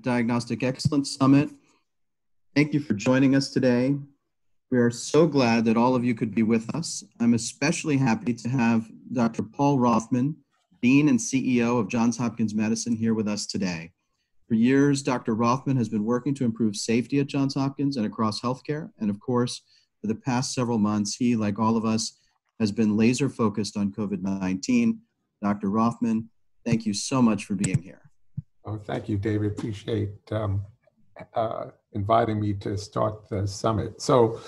Diagnostic Excellence Summit. Thank you for joining us today. We are so glad that all of you could be with us. I'm especially happy to have Dr. Paul Rothman, Dean and CEO of Johns Hopkins Medicine, here with us today. For years, Dr. Rothman has been working to improve safety at Johns Hopkins and across healthcare. And of course, for the past several months, he, like all of us, has been laser focused on COVID-19. Dr. Rothman, thank you so much for being here. Oh, thank you, David. Appreciate inviting me to start the summit. So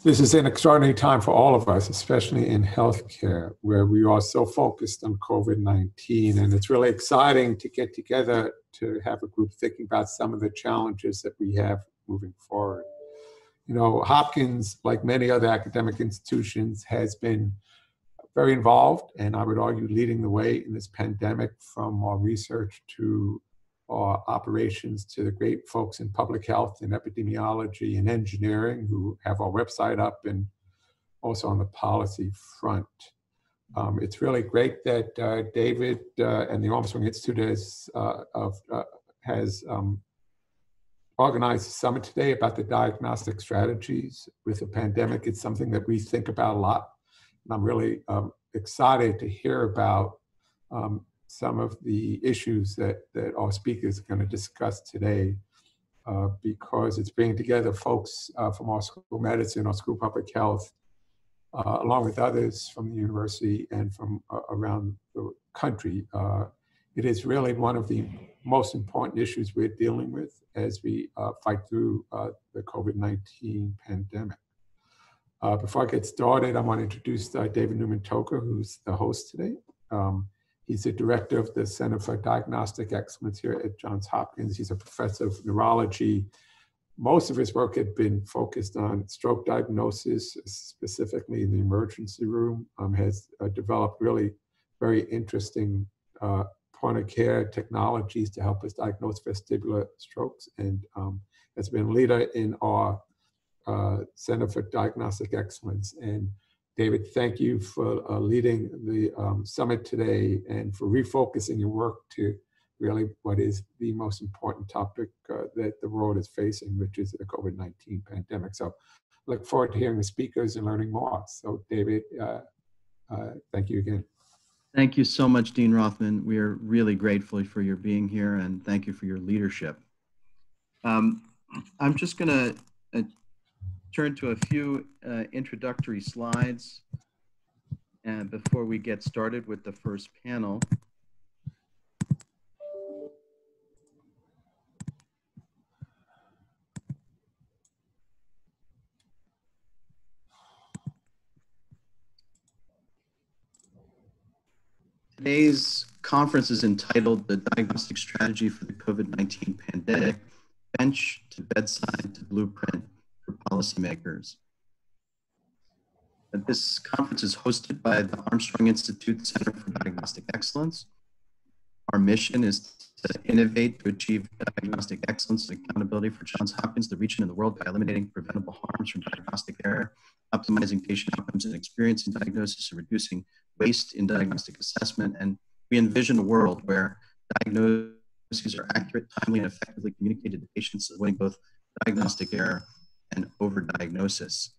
this is an extraordinary time for all of us, especially in healthcare, where we are so focused on COVID-19. And it's really exciting to get together to have a group thinking about some of the challenges that we have moving forward. You know, Hopkins, like many other academic institutions, has been very involved, and I would argue leading the way in this pandemic, from our research to our operations to the great folks in public health and epidemiology and engineering who have our website up, and also on the policy front. It's really great that David and the Armstrong Institute has organized a summit today about the diagnostic strategies with the pandemic. It's something that we think about a lot. And I'm really excited to hear about some of the issues that our speakers are going to discuss today, because it's bringing together folks from our School of Medicine, our School of Public Health, along with others from the university and from around the country. It is really one of the most important issues we're dealing with as we fight through the COVID-19 pandemic. Before I get started, I want to introduce David Newman-Toker, who's the host today. He's the director of the Center for Diagnostic Excellence here at Johns Hopkins. He's a professor of neurology. Most of his work had been focused on stroke diagnosis, specifically in the emergency room. Has developed really very interesting point-of-care technologies to help us diagnose vestibular strokes, and has been a leader in our Center for Diagnostic Excellence. And David, thank you for leading the summit today and for refocusing your work to really what is the most important topic that the world is facing, which is the COVID-19 pandemic. So look forward to hearing the speakers and learning more. So David, thank you again. Thank you so much, Dean Rothman. We are really grateful for your being here, and thank you for your leadership. I'm just going to turn to a few introductory slides and before we get started with the first panel. Today's conference is entitled The Diagnostic Strategy for the COVID-19 Pandemic, Bench to Bedside to Blueprint for Policymakers. This conference is hosted by the Armstrong Institute Center for Diagnostic Excellence. Our mission is to innovate to achieve diagnostic excellence and accountability for Johns Hopkins, the region in the world, by eliminating preventable harms from diagnostic error, optimizing patient outcomes and experience in diagnosis, and reducing waste in diagnostic assessment. And we envision a world where diagnoses are accurate, timely, and effectively communicated to patients, avoiding both diagnostic error and overdiagnosis.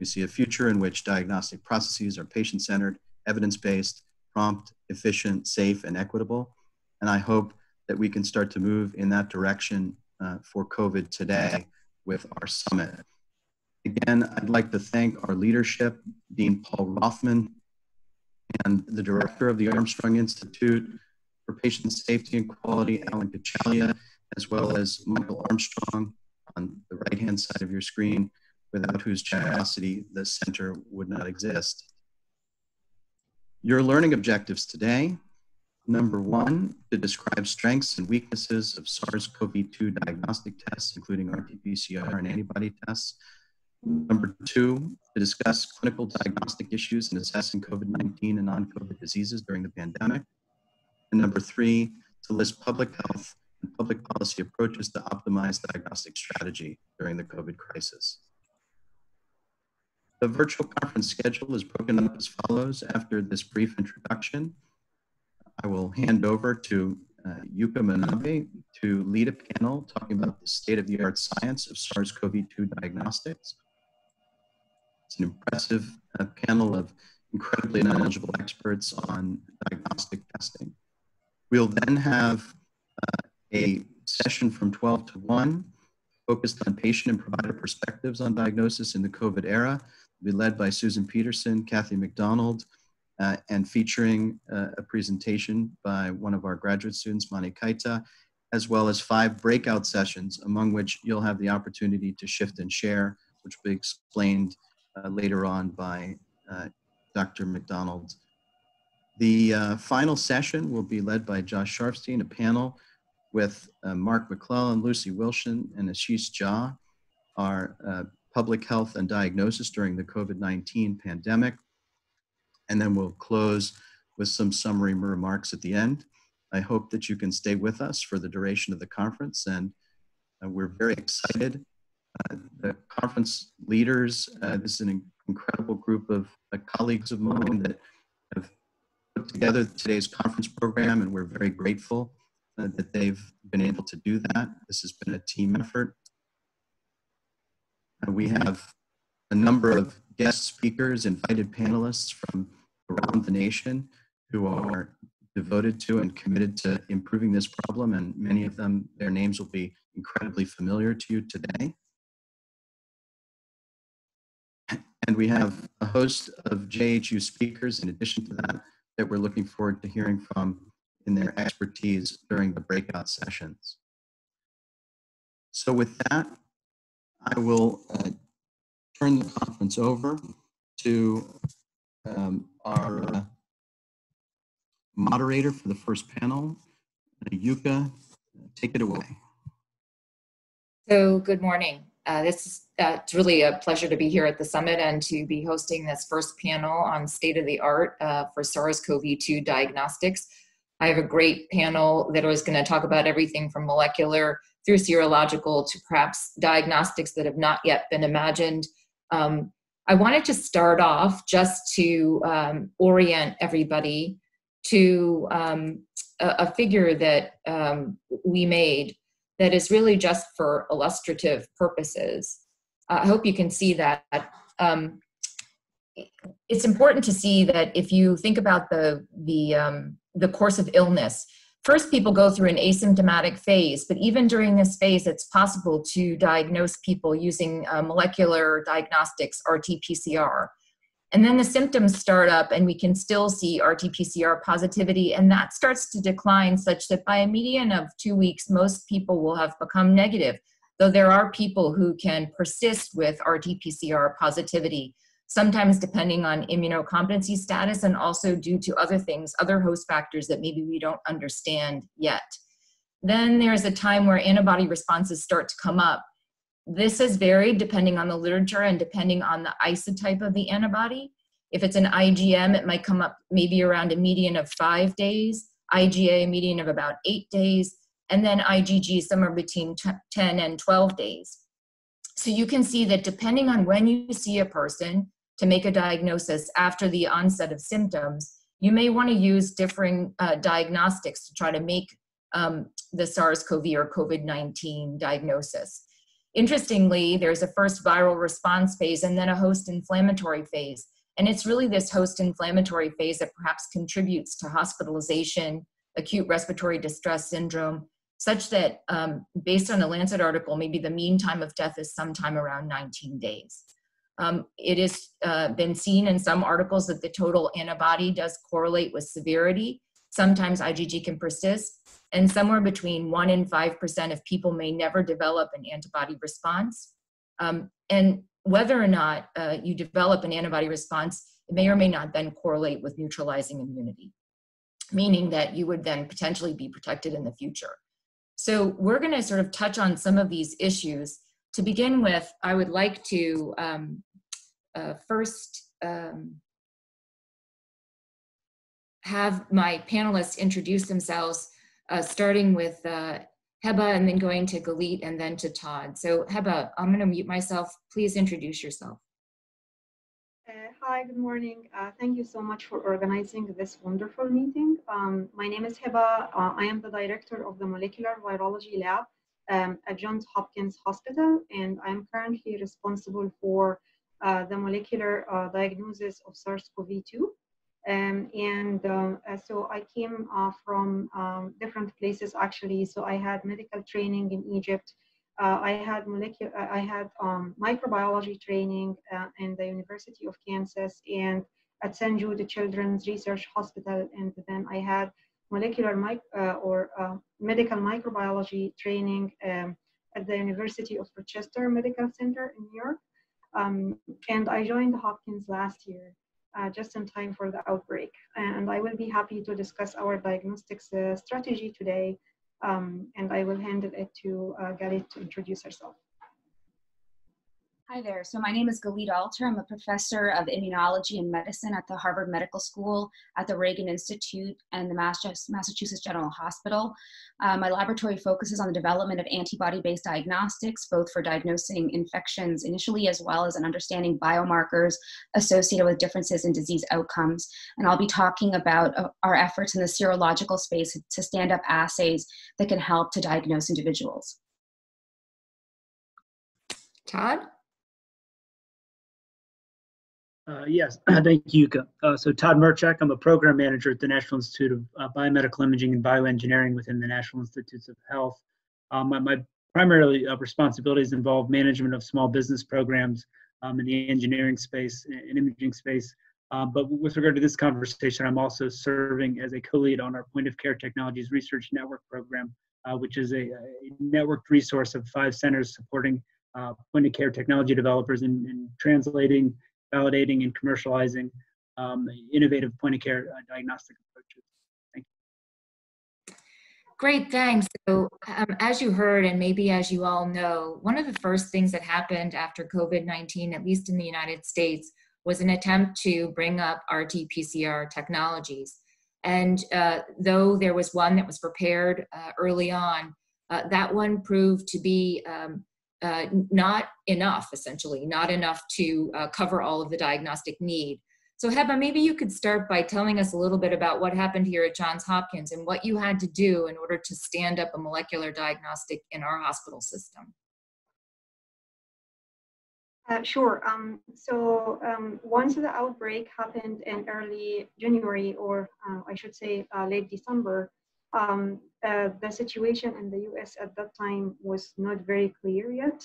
We see a future in which diagnostic processes are patient-centered, evidence-based, prompt, efficient, safe, and equitable. And I hope that we can start to move in that direction for COVID today with our summit. Again, I'd like to thank our leadership, Dean Paul Rothman, and the director of the Armstrong Institute for Patient Safety and Quality, Alan Kachalia, as well as Michael Armstrong on the right-hand side of your screen, without whose generosity the center would not exist. Your learning objectives today: number one, to describe strengths and weaknesses of SARS-CoV-2 diagnostic tests, including RT-PCR and antibody tests. Number two, to discuss clinical diagnostic issues in assessing COVID-19 and non-COVID diseases during the pandemic. And number three, to list public health and public policy approaches to optimize diagnostic strategy during the COVID crisis. The virtual conference schedule is broken up as follows. After this brief introduction, I will hand over to Yuka Manabe to lead a panel talking about the state-of-the-art science of SARS-CoV-2 diagnostics. It's an impressive panel of incredibly knowledgeable experts on diagnostic testing. We'll then have a session from 12 to 1 focused on patient and provider perspectives on diagnosis in the COVID era. It'll be led by Susan Peterson, Kathy McDonald, and featuring a presentation by one of our graduate students, Mani Kaita, as well as 5 breakout sessions, among which you'll have the opportunity to shift and share, which will be explained later on by Dr. McDonald. The final session will be led by Josh Sharfstein, a panel with Mark McClellan, Lucy Wilson, and Ashish Jha, our public health and diagnosis during the COVID-19 pandemic. And then we'll close with some summary remarks at the end. I hope that you can stay with us for the duration of the conference, and we're very excited. The conference leaders, this is an incredible group of colleagues of mine that have put together today's conference program, and we're very grateful that they've been able to do that. This has been a team effort. We have a number of guest speakers, invited panelists from around the nation who are devoted to and committed to improving this problem, and many of them, their names will be incredibly familiar to you today. And we have a host of JHU speakers in addition to that, that we're looking forward to hearing from in their expertise during the breakout sessions. So with that, I will turn the conference over to our moderator for the first panel, Yuka. Take it away. So good morning. It's really a pleasure to be here at the summit and to be hosting this first panel on state-of-the-art for SARS-CoV-2 diagnostics. I have a great panel that is going to talk about everything from molecular through serological to perhaps diagnostics that have not yet been imagined. I wanted to start off just to orient everybody to a figure that we made that is really just for illustrative purposes. I hope you can see that. It's important to see that if you think about the course of illness, first people go through an asymptomatic phase, but even during this phase, it's possible to diagnose people using molecular diagnostics, RT-PCR. And then the symptoms start up and we can still see RT-PCR positivity, and that starts to decline such that by a median of 2 weeks, most people will have become negative, though there are people who can persist with RT-PCR positivity, sometimes depending on immunocompetency status and also due to other things, other host factors that maybe we don't understand yet. Then there's a time where antibody responses start to come up. This has varied depending on the literature and depending on the isotype of the antibody. If it's an IgM, it might come up maybe around a median of 5 days, IgA a median of about 8 days, and then IgG somewhere between 10 and 12 days. So you can see that depending on when you see a person to make a diagnosis after the onset of symptoms, you may want to use differing diagnostics to try to make the SARS-CoV or COVID-19 diagnosis. Interestingly, there's a first viral response phase and then a host inflammatory phase. And it's really this host inflammatory phase that perhaps contributes to hospitalization, acute respiratory distress syndrome, such that based on a Lancet article, maybe the mean time of death is sometime around 19 days. It has been seen in some articles that the total antibody does correlate with severity. Sometimes IgG can persist, and somewhere between 1% and 5% of people may never develop an antibody response. And whether or not you develop an antibody response, it may or may not then correlate with neutralizing immunity, meaning that you would then potentially be protected in the future. So we're going to sort of touch on some of these issues. To begin with, I would like to first have my panelists introduce themselves, starting with Heba and then going to Galit and then to Todd. So Heba, I'm going to mute myself. Please introduce yourself. Hi, good morning. Thank you so much for organizing this wonderful meeting. My name is Hiba. I am the director of the Molecular Virology Lab at Johns Hopkins Hospital, and I'm currently responsible for the molecular diagnosis of SARS-CoV-2. So I came from different places actually. So I had medical training in Egypt. I had microbiology training in the University of Kansas and at St. Jude Children's Research Hospital, and then I had medical microbiology training at the University of Rochester Medical Center in New York. And I joined Hopkins last year, just in time for the outbreak. And I will be happy to discuss our diagnostics strategy today. And I will hand it to Galit to introduce herself. Hi there. So my name is Galit Alter. I'm a professor of immunology and medicine at the Harvard Medical School, at the Ragon Institute, and the Massachusetts General Hospital. My laboratory focuses on the development of antibody-based diagnostics, both for diagnosing infections initially, as well as in understanding biomarkers associated with differences in disease outcomes. And I'll be talking about our efforts in the serological space to stand up assays that can help to diagnose individuals. Todd? Yes, thank you, Yuka. So Todd Merchak, I'm a program manager at the National Institute of Biomedical Imaging and Bioengineering within the National Institutes of Health. My primary responsibilities involve management of small business programs in the engineering space and imaging space. But with regard to this conversation, I'm also serving as a co-lead on our Point of Care Technologies Research Network program, which is a networked resource of 5 centers supporting point of care technology developers in translating, validating, and commercializing innovative point-of-care diagnostic approaches. Thank you. Great, thanks. So as you heard, and maybe as you all know, one of the first things that happened after COVID-19, at least in the United States, was an attempt to bring up RT-PCR technologies. And though there was one that was prepared early on, that one proved to be not enough, essentially, not enough to cover all of the diagnostic need. So Heba, maybe you could start by telling us a little bit about what happened here at Johns Hopkins and what you had to do in order to stand up a molecular diagnostic in our hospital system. Sure. Once the outbreak happened in early January, or I should say late December, the situation in the US at that time was not very clear yet.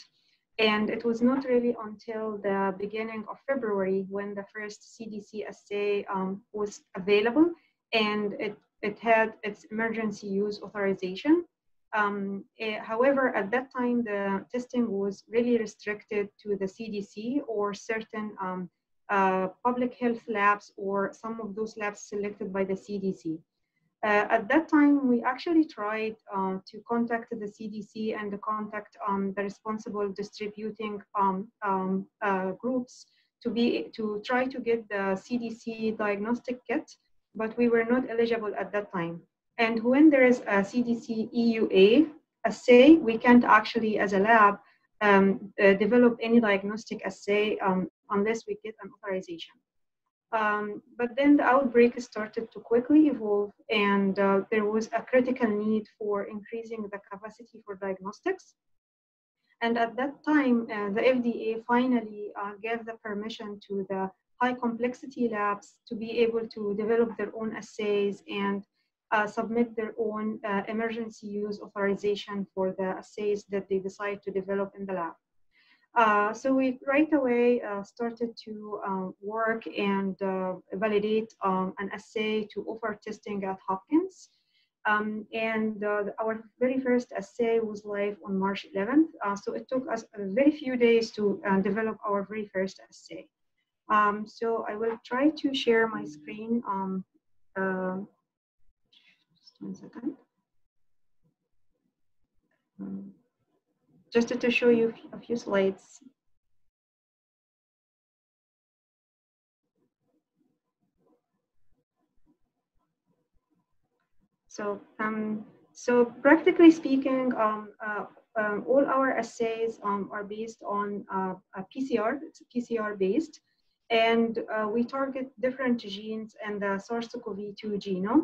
And it was not really until the beginning of February when the first CDC assay was available, and it had its emergency use authorization. However, at that time, the testing was really restricted to the CDC or certain public health labs or some of those labs selected by the CDC. At that time, we actually tried to contact the CDC and to contact the responsible distributing groups to try to get the CDC diagnostic kit, but we were not eligible at that time. And when there is a CDC EUA assay, we can't actually, as a lab, develop any diagnostic assay unless we get an authorization. But then the outbreak started to quickly evolve, and there was a critical need for increasing the capacity for diagnostics. And at that time, the FDA finally gave the permission to the high complexity labs to be able to develop their own assays and submit their own emergency use authorization for the assays that they decide to develop in the lab. So we right away started to work and validate an assay to offer testing at Hopkins. Our very first assay was live on March 11th. So it took us a very few days to develop our very first assay. So I will try to share my screen. Just 1 second. Just to show you a few slides. So practically speaking, all our assays are based on a PCR. It's PCR based, And we target different genes in the SARS-CoV-2 genome.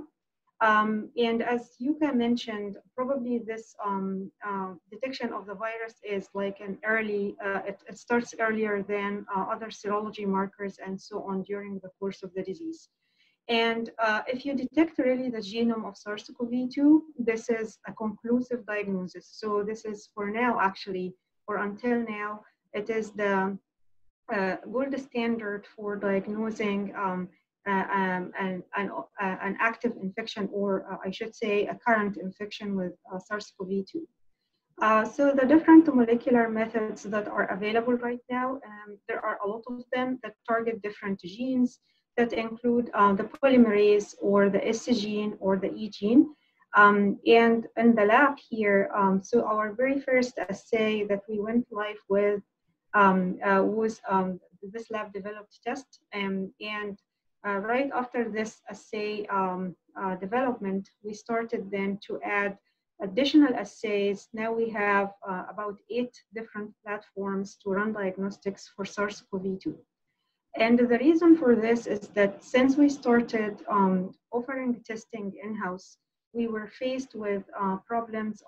And as Yuka mentioned, probably this detection of the virus is like an early, it starts earlier than other serology markers and so on during the course of the disease. And if you detect really the genome of SARS-CoV-2, this is a conclusive diagnosis. So this is for now, actually, or until now, it is the gold standard for diagnosing an active infection, or I should say a current infection with SARS-CoV-2. So the different molecular methods that are available right now, there are a lot of them that target different genes that include the polymerase or the S gene or the E gene. And in the lab here, so our very first assay that we went live with was this lab developed test. And right after this assay development, we started then to add additional assays. Now we have about 8 different platforms to run diagnostics for SARS-CoV-2. And the reason for this is that since we started offering testing in-house, we were faced with problems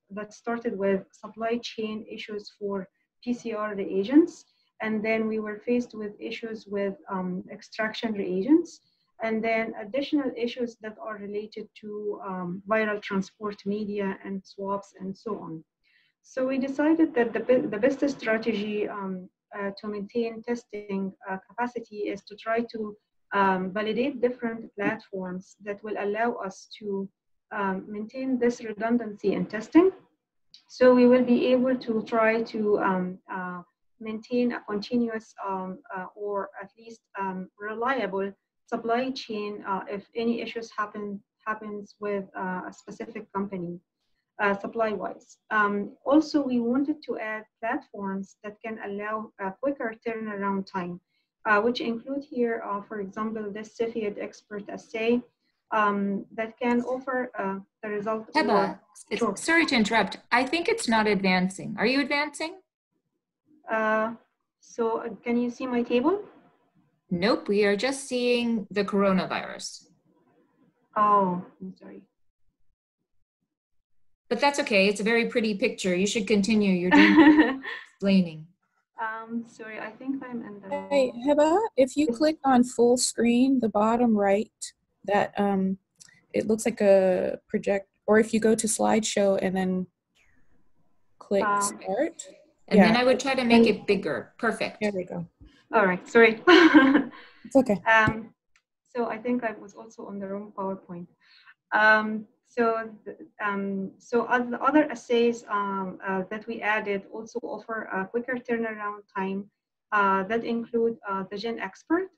that started with supply chain issues for PCR reagents. And then we were faced with issues with extraction reagents, and then additional issues that are related to viral transport media and swabs and so on. So we decided that the best strategy to maintain testing capacity is to try to validate different platforms that will allow us to maintain this redundancy in testing. So we will be able to try to maintain a continuous or at least reliable supply chain if any issues happens with a specific company supply-wise. Also, we wanted to add platforms that can allow a quicker turnaround time, which include here, for example, this Cepheid expert assay that can offer the result. Heba, sure. Sorry to interrupt. I think it's not advancing. Are you advancing? So can you see my table? Nope, we are just seeing the coronavirus. Oh, I'm sorry. But that's okay. It's a very pretty picture. You should continue. You're doing explaining. Sorry, I think I'm in the... Hey, Heba, if you click on full screen, the bottom right, that it looks like a project, or if you go to slideshow and then click start. And then I would try to make it bigger. Perfect. There we go. All right, sorry. It's okay. So I think I was also on the wrong PowerPoint. So other assays that we added also offer a quicker turnaround time that include the Gen Expert.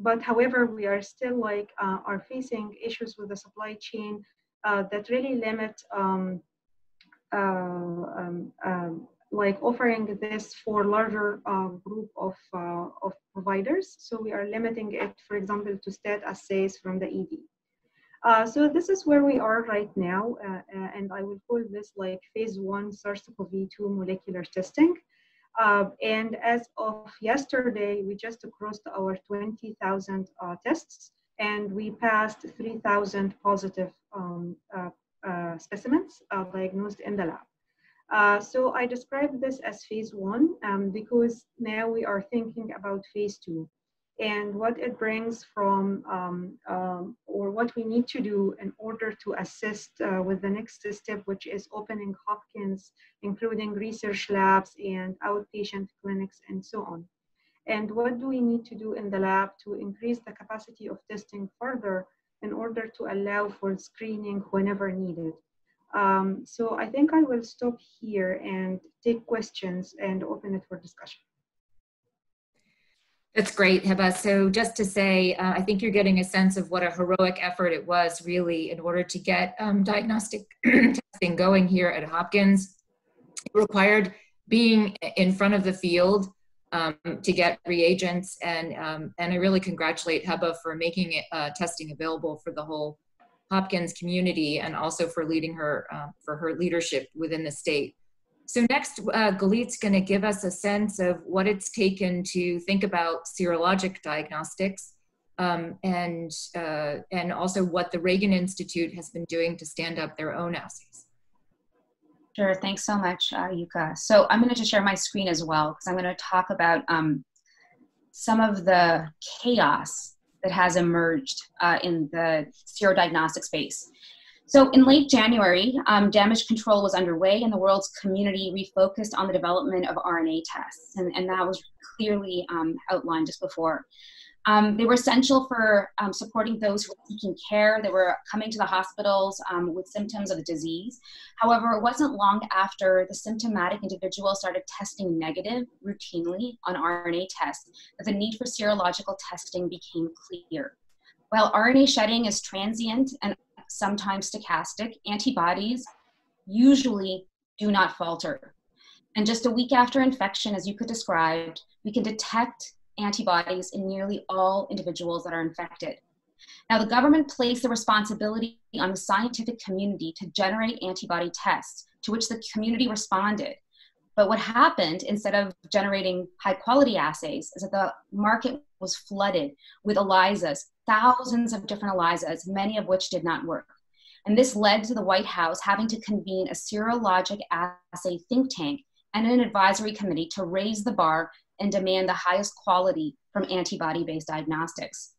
But however, we are still are facing issues with the supply chain that really limit offering this for larger group of providers. So we are limiting it, for example, to stat assays from the ED. So this is where we are right now, and I will call this like phase 1 SARS-CoV-2 molecular testing. And as of yesterday, we just crossed our 20,000 tests, and we passed 3,000 positive specimens diagnosed in the lab. So I described this as phase 1 because now we are thinking about phase 2 and what it brings from or what we need to do in order to assist with the next step, which is opening Hopkins, including research labs and outpatient clinics and so on. And what do we need to do in the lab to increase the capacity of testing further in order to allow for screening whenever needed. So I think I will stop here and take questions and open it for discussion. That's great, Heba. So just to say, I think you're getting a sense of what a heroic effort it was really in order to get diagnostic testing going here at Hopkins. It required being in front of the field to get reagents, and I really congratulate Heba for making it testing available for the whole Hopkins community, and also for leading her for her leadership within the state. So next, Galit's going to give us a sense of what it's taken to think about serologic diagnostics, and also what the Ragon Institute has been doing to stand up their own assays. Sure, thanks so much, Yuka. So I'm going to just share my screen as well, because I'm going to talk about some of the chaos that has emerged in the serodiagnostic space. So in late January, damage control was underway and the world's community refocused on the development of RNA tests. And that was clearly outlined just before. They were essential for supporting those who were seeking care. They were coming to the hospitals with symptoms of the disease. However, it wasn't long after the symptomatic individual started testing negative routinely on RNA tests that the need for serological testing became clear. While RNA shedding is transient and sometimes stochastic, antibodies usually do not falter. And just a week after infection, as you could describe, we can detect antibodies in nearly all individuals that are infected. Now, the government placed the responsibility on the scientific community to generate antibody tests, to which the community responded. But what happened, instead of generating high-quality assays, is that the market was flooded with ELISAs, thousands of different ELISAs, many of which did not work. And this led to the White House having to convene a serologic assay think tank and an advisory committee to raise the bar and demand the highest quality from antibody-based diagnostics.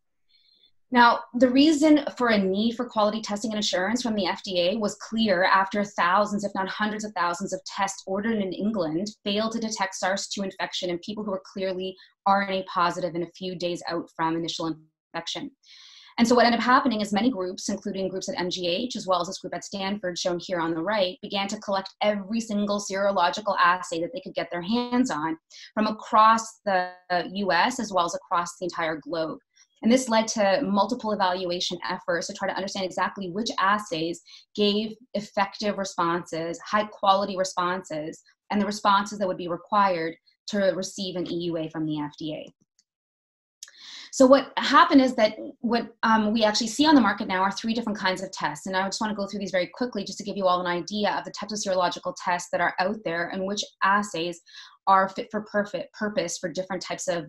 Now, the reason for a need for quality testing and assurance from the FDA was clear after thousands, if not hundreds of thousands of tests ordered in England failed to detect SARS-2 infection in people who were clearly RNA positive in a few days out from initial infection. And so what ended up happening is many groups, including groups at MGH, as well as this group at Stanford, shown here on the right, began to collect every single serological assay that they could get their hands on from across the US, as well as across the entire globe. And this led to multiple evaluation efforts to try to understand exactly which assays gave effective responses, high quality responses, and the responses that would be required to receive an EUA from the FDA. So what happened is that what we actually see on the market now are 3 different kinds of tests. And I just want to go through these very quickly just to give you all an idea of the types of serological tests that are out there and which assays are fit for purpose for different types of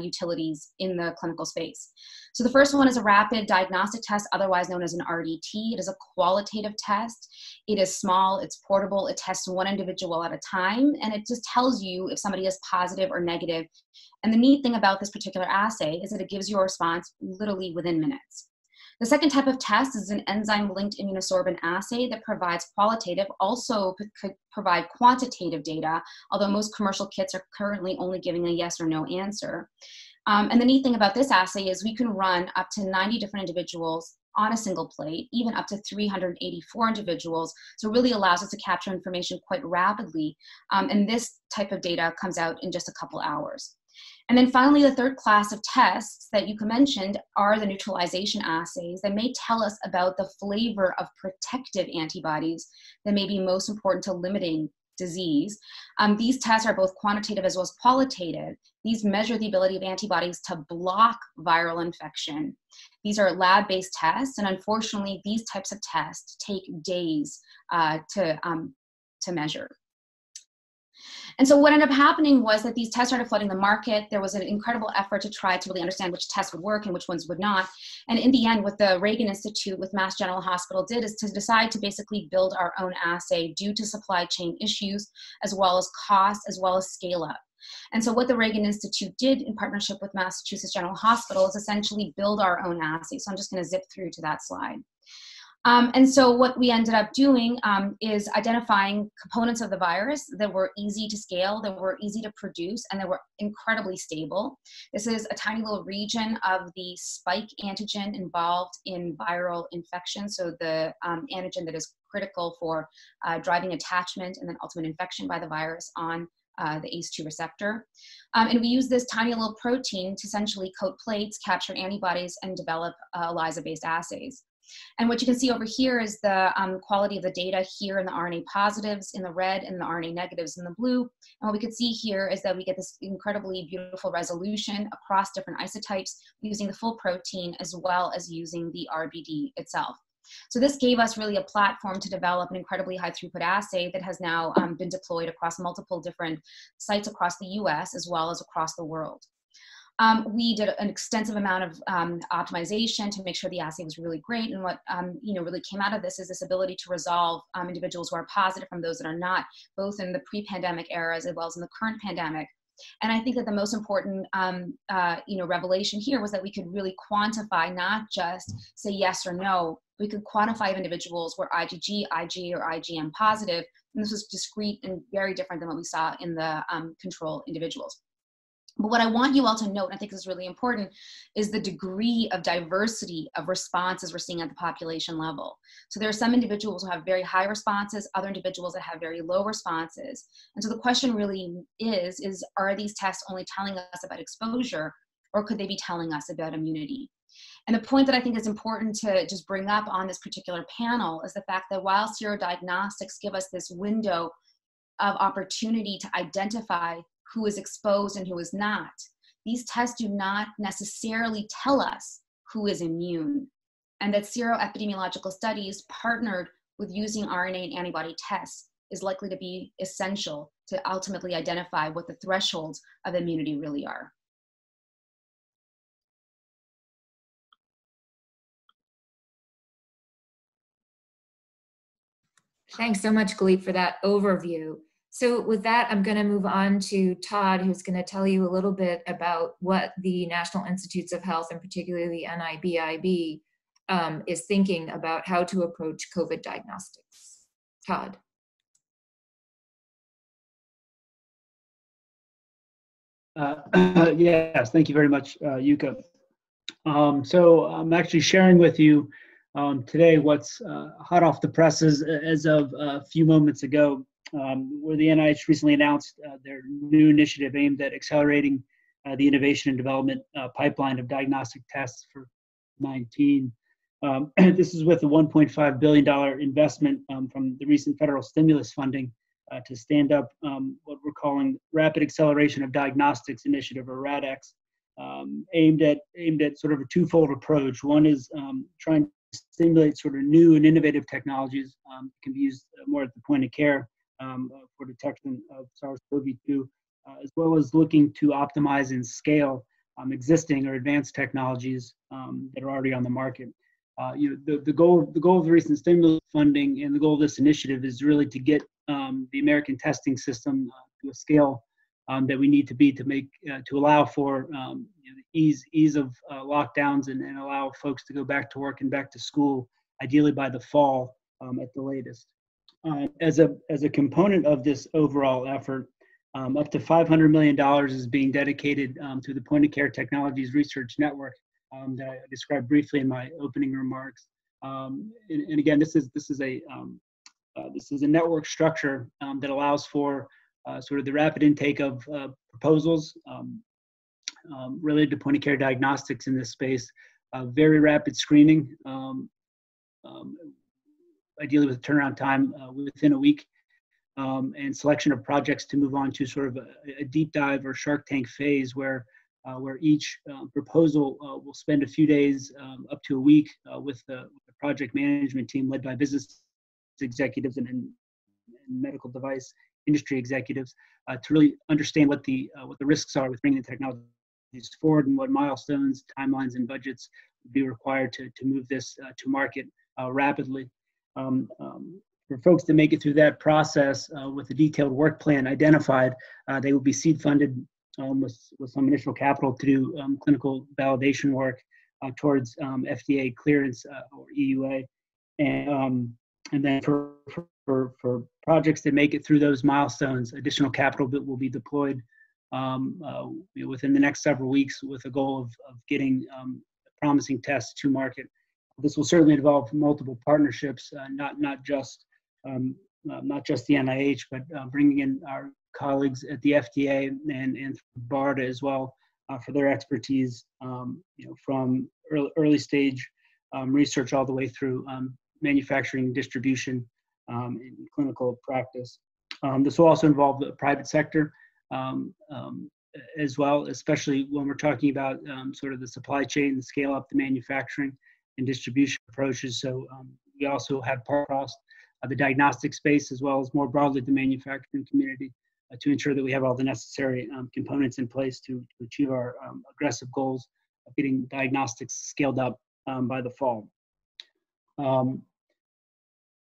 utilities in the clinical space. So the first one is a rapid diagnostic test, otherwise known as an RDT. It is a qualitative test. It is small, it's portable, it tests one individual at a time, and it just tells you if somebody is positive or negative. And the neat thing about this particular assay is that it gives you a response literally within minutes. The second type of test is an enzyme-linked immunosorbent assay that provides qualitative, also could provide quantitative data, although most commercial kits are currently only giving a yes or no answer. And the neat thing about this assay is we can run up to 90 different individuals on a single plate, even up to 384 individuals. So it really allows us to capture information quite rapidly. And this type of data comes out in just a couple hours. And then finally, the third class of tests that you mentioned are the neutralization assays that may tell us about the flavor of protective antibodies that may be most important to limiting disease. These tests are both quantitative as well as qualitative. These measure the ability of antibodies to block viral infection. These are lab-based tests, and unfortunately, these types of tests take days to measure. And so what ended up happening was that these tests started flooding the market. There was an incredible effort to try to really understand which tests would work and which ones would not. And in the end, what the Ragon Institute with Mass General Hospital did is to decide to basically build our own assay due to supply chain issues, as well as cost, as well as scale up. And so what the Ragon Institute did in partnership with Massachusetts General Hospital is essentially build our own assay. So I'm just going to zip through to that slide. And so what we ended up doing is identifying components of the virus that were easy to scale, that were easy to produce, and that were incredibly stable. This is a tiny little region of the spike antigen involved in viral infection, so the antigen that is critical for driving attachment and then ultimate infection by the virus on the ACE2 receptor. And we use this tiny little protein to essentially coat plates, capture antibodies, and develop ELISA-based assays. And what you can see over here is the quality of the data here in the RNA positives in the red and the RNA negatives in the blue. And what we can see here is that we get this incredibly beautiful resolution across different isotypes using the full protein as well as using the RBD itself. So this gave us really a platform to develop an incredibly high throughput assay that has now been deployed across multiple different sites across the US as well as across the world. We did an extensive amount of optimization to make sure the assay was really great. And what really came out of this is this ability to resolve individuals who are positive from those that are not, both in the pre-pandemic eras as well as in the current pandemic. And I think that the most important revelation here was that we could really quantify, not just say yes or no. We could quantify if individuals were IgG, IgA, or IgM positive. And this was discrete and very different than what we saw in the control individuals. But what I want you all to note, and I think is really important, is the degree of diversity of responses we're seeing at the population level. So there are some individuals who have very high responses, other individuals that have very low responses. And so the question really is are these tests only telling us about exposure, or could they be telling us about immunity? And the point that I think is important to just bring up on this particular panel is the fact that while serodiagnostics give us this window of opportunity to identify who is exposed and who is not, these tests do not necessarily tell us who is immune, and that seroepidemiological studies partnered with using RNA and antibody tests is likely to be essential to ultimately identify what the thresholds of immunity really are. Thanks so much, Galit, for that overview. So with that, I'm going to move on to Todd, who's going to tell you a little bit about what the National Institutes of Health, and particularly NIBIB, is thinking about how to approach COVID diagnostics. Todd. Yes, thank you very much, Yuka. So I'm actually sharing with you today what's hot off the presses as of a few moments ago, where the NIH recently announced their new initiative aimed at accelerating the innovation and development pipeline of diagnostic tests for COVID-19. This is with a $1.5 billion investment from the recent federal stimulus funding to stand up what we're calling Rapid Acceleration of Diagnostics Initiative, or RADX, aimed at sort of a twofold approach. One is trying to stimulate sort of new and innovative technologies that can be used more at the point of care for detection of SARS-CoV-2, as well as looking to optimize and scale existing or advanced technologies that are already on the market. The goal of the recent stimulus funding and the goal of this initiative is really to get the American testing system to a scale that we need to be to allow for the ease of lockdowns and allow folks to go back to work and back to school, ideally by the fall at the latest. As a component of this overall effort, up to $500 million is being dedicated to the Point of Care Technologies Research Network that I described briefly in my opening remarks. And again, this is a network structure that allows for sort of the rapid intake of proposals related to point of care diagnostics in this space, very rapid screening, ideally with a turnaround time within a week, and selection of projects to move on to sort of a deep dive or Shark Tank phase where each proposal will spend a few days up to a week with the project management team led by business executives and medical device industry executives to really understand what the risks are with bringing the technologies forward and what milestones, timelines, and budgets would be required to move this to market rapidly. For folks to make it through that process with a detailed work plan identified, they will be seed funded with some initial capital to do clinical validation work towards FDA clearance or EUA, and then for projects that make it through those milestones, additional capital that will be deployed within the next several weeks with a goal of getting promising tests to market. This will certainly involve multiple partnerships, not just the NIH, but bringing in our colleagues at the FDA and BARDA as well for their expertise, from early stage research all the way through manufacturing, distribution, and clinical practice. This will also involve the private sector as well, especially when we're talking about sort of the supply chain, the scale up, the manufacturing. and distribution approaches. So we also have part across the diagnostic space as well as more broadly the manufacturing community to ensure that we have all the necessary components in place to achieve our aggressive goals of getting diagnostics scaled up by the fall.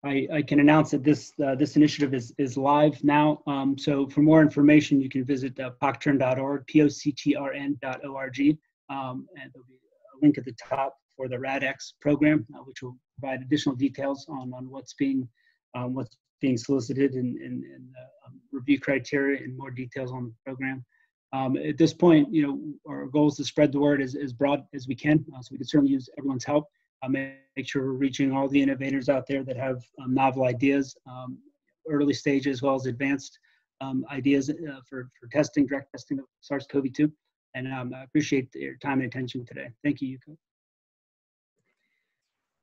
I can announce that this initiative is live now. So for more information, you can visit poctrn.org, POCTRN.org, and there'll be a link at the top for the RADx program, which will provide additional details on what's being solicited and review criteria and more details on the program. At this point, our goal is to spread the word as broad as we can, so we can certainly use everyone's help. Make sure we're reaching all the innovators out there that have novel ideas, early stage as well as advanced ideas for testing, direct testing of SARS-CoV-2. And I appreciate your time and attention today. Thank you, Yuka.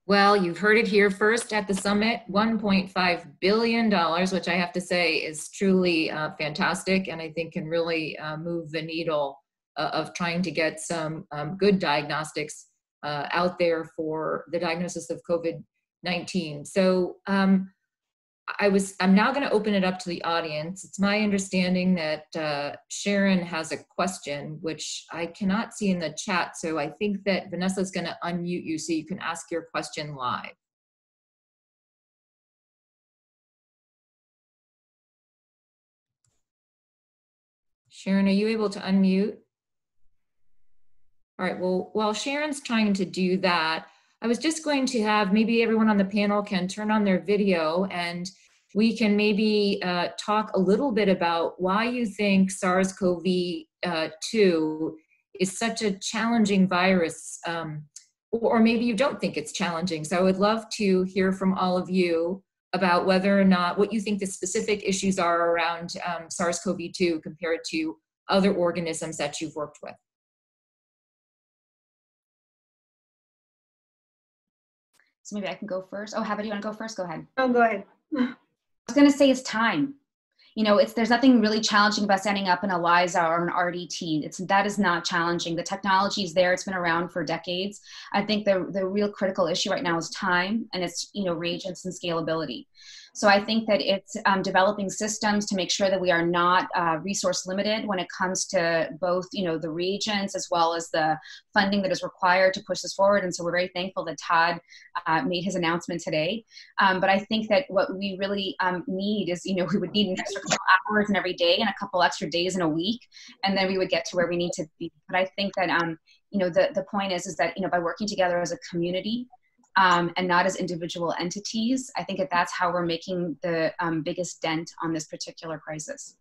Well, you've heard it here first at the summit, $1.5 billion, which I have to say is truly fantastic, and I think can really move the needle of trying to get some good diagnostics out there for the diagnosis of COVID-19. So I'm now going to open it up to the audience. It's my understanding that Sharon has a question, which I cannot see in the chat. So I think that Vanessa is going to unmute you so you can ask your question live. Sharon, are you able to unmute? All right, well, while Sharon's trying to do that, I was just going to have maybe everyone on the panel can turn on their video and we can maybe talk a little bit about why you think SARS-CoV-2 is such a challenging virus, or maybe you don't think it's challenging. So I would love to hear from all of you about whether or not what you think the specific issues are around SARS-CoV-2 compared to other organisms that you've worked with. So maybe I can go first. Oh, Heba, do you want to go first? Go ahead. Oh, go ahead. I was going to say it's time. There's nothing really challenging about setting up an ELISA or an RDT. That is not challenging. The technology is there. It's been around for decades. I think the real critical issue right now is time, and it's reagents and scalability. So I think that it's developing systems to make sure that we are not resource limited when it comes to both the reagents as well as the funding that is required to push this forward. And so we're very thankful that Todd made his announcement today. But I think that what we really need is, we would need an extra couple hours in every day and a couple extra days in a week, and then we would get to where we need to be. But I think that the point is that by working together as a community, and not as individual entities, I think that's how we're making the biggest dent on this particular crisis.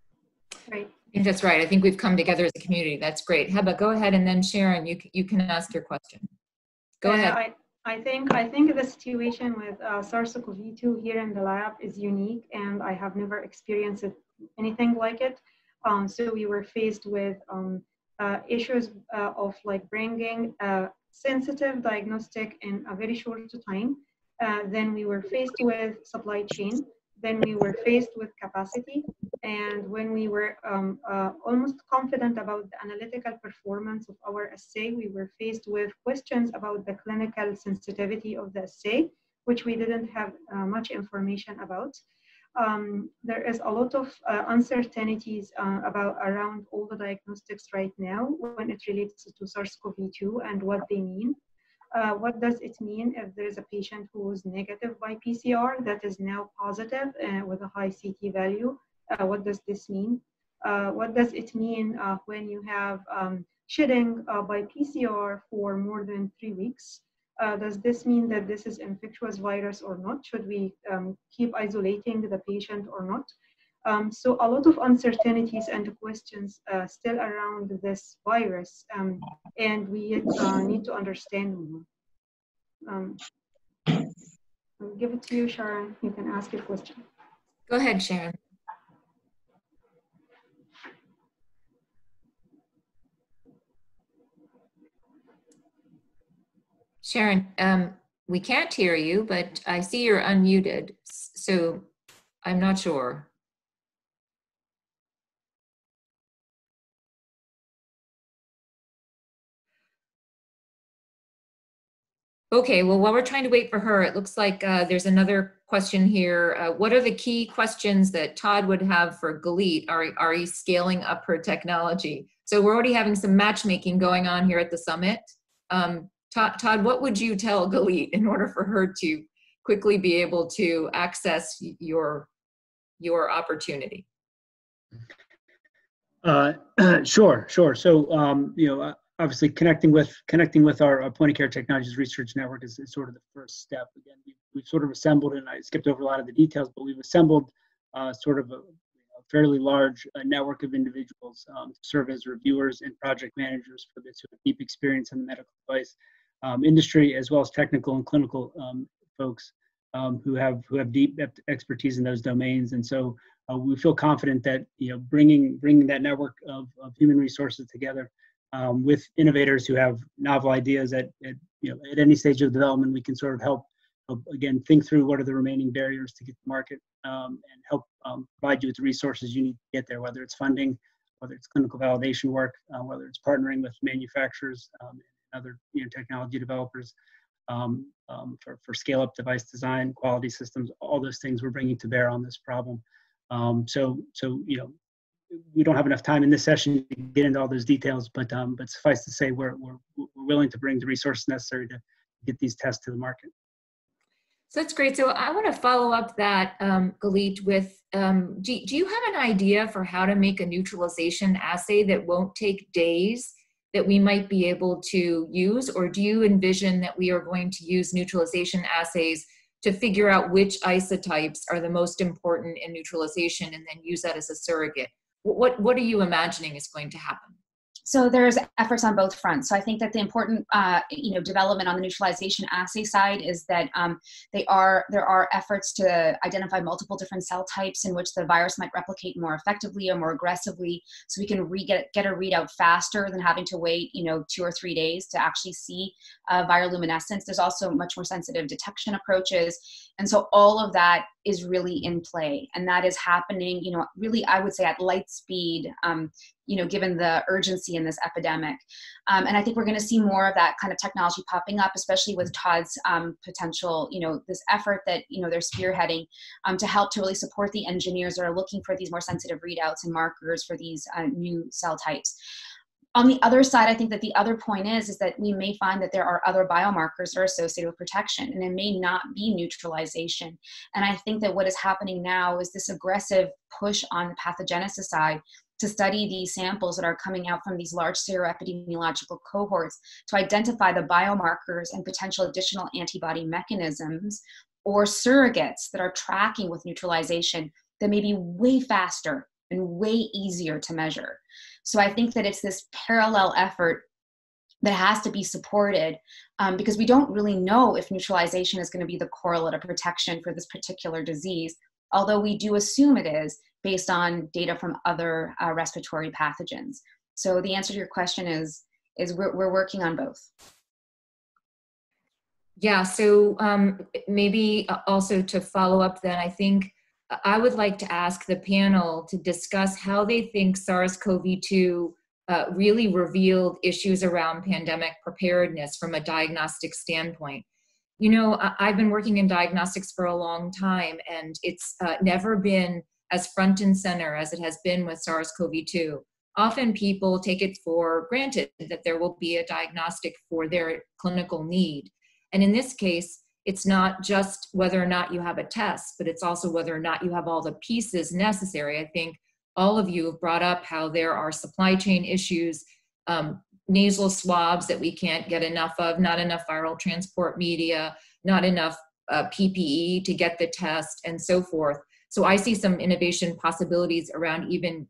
Right. I think that's right. I think we've come together as a community. That's great. Heba, go ahead, and then Sharon, you can ask your question. Go ahead. I think the situation with SARS-CoV-2 here in the lab is unique, and I have never experienced anything like it. So we were faced with issues of bringing sensitive diagnostic in a very short time. Then we were faced with supply chain. Then we were faced with capacity. And when we were almost confident about the analytical performance of our assay, we were faced with questions about the clinical sensitivity of the assay, which we didn't have much information about. There is a lot of uncertainties around all the diagnostics right now when it relates to SARS-CoV-2 and what they mean. What does it mean if there is a patient who is negative by PCR that is now positive with a high CT value? What does this mean? What does it mean when you have shedding by PCR for more than 3 weeks? Does this mean that this is infectious virus or not? Should we keep isolating the patient or not? So a lot of uncertainties and questions still around this virus, and we need to understand more. I'll give it to you, Sharon. You can ask your question. Go ahead, Sharon. Sharon, we can't hear you, but I see you're unmuted, so I'm not sure. Okay, well, while we're trying to wait for her, it looks like there's another question here. What are the key questions that Todd would have for Galit? Are you scaling up her technology? So we're already having some matchmaking going on here at the summit. Todd, what would you tell Galit in order for her to quickly be able to access your opportunity? Sure. So, obviously connecting with our point of care technologies research network is sort of the first step. Again, we've sort of assembled, and I skipped over a lot of the details, but we've assembled sort of a fairly large network of individuals to serve as reviewers and project managers for this, who have deep experience in the medical device industry, as well as technical and clinical folks who have deep expertise in those domains. And so we feel confident that bringing that network of human resources together with innovators who have novel ideas at any stage of development, we can sort of help again think through what are the remaining barriers to get to market, and help provide you with the resources you need to get there, whether it's funding, whether it's clinical validation work, whether it's partnering with manufacturers and other technology developers for scale-up device design, quality systems, all those things we're bringing to bear on this problem. So we don't have enough time in this session to get into all those details, but suffice to say, we're willing to bring the resources necessary to get these tests to the market. So that's great. So I want to follow up that, Galit, with, do you have an idea for how to make a neutralization assay that won't take days that we might be able to use? Or do you envision that we are going to use neutralization assays to figure out which isotypes are the most important in neutralization and then use that as a surrogate? What are you imagining is going to happen? So there's efforts on both fronts. So I think that the important development on the neutralization assay side is that there are efforts to identify multiple different cell types in which the virus might replicate more effectively or more aggressively, so we can get a readout faster than having to wait 2 or 3 days to actually see bioluminescence. There's also much more sensitive detection approaches, and so all of that is really in play, and that is happening really, I would say, at light speed, given the urgency in this epidemic. And I think we're going to see more of that kind of technology popping up, especially with Todd's potential, this effort that, they're spearheading to help to really support the engineers that are looking for these more sensitive readouts and markers for these new cell types. On the other side, I think that the other point is that we may find that there are other biomarkers that are associated with protection, and it may not be neutralization. And I think that what is happening now is this aggressive push on the pathogenesis side to study these samples that are coming out from these large seroepidemiological cohorts to identify the biomarkers and potential additional antibody mechanisms or surrogates that are tracking with neutralization that may be way faster and way easier to measure. So I think that it's this parallel effort that has to be supported because we don't really know if neutralization is going to be the correlate of protection for this particular disease, although we do assume it is based on data from other respiratory pathogens. So the answer to your question is we're working on both. Yeah, so maybe also to follow up then, I think I would like to ask the panel to discuss how they think SARS-CoV-2 really revealed issues around pandemic preparedness from a diagnostic standpoint. I've been working in diagnostics for a long time, and it's never been as front and center as it has been with SARS-CoV-2. Often people take it for granted that there will be a diagnostic for their clinical need. And in this case, it's not just whether or not you have a test, but it's also whether or not you have all the pieces necessary. I think all of you have brought up how there are supply chain issues, nasal swabs that we can't get enough of, not enough viral transport media, not enough PPE to get the test, and so forth. So I see some innovation possibilities around even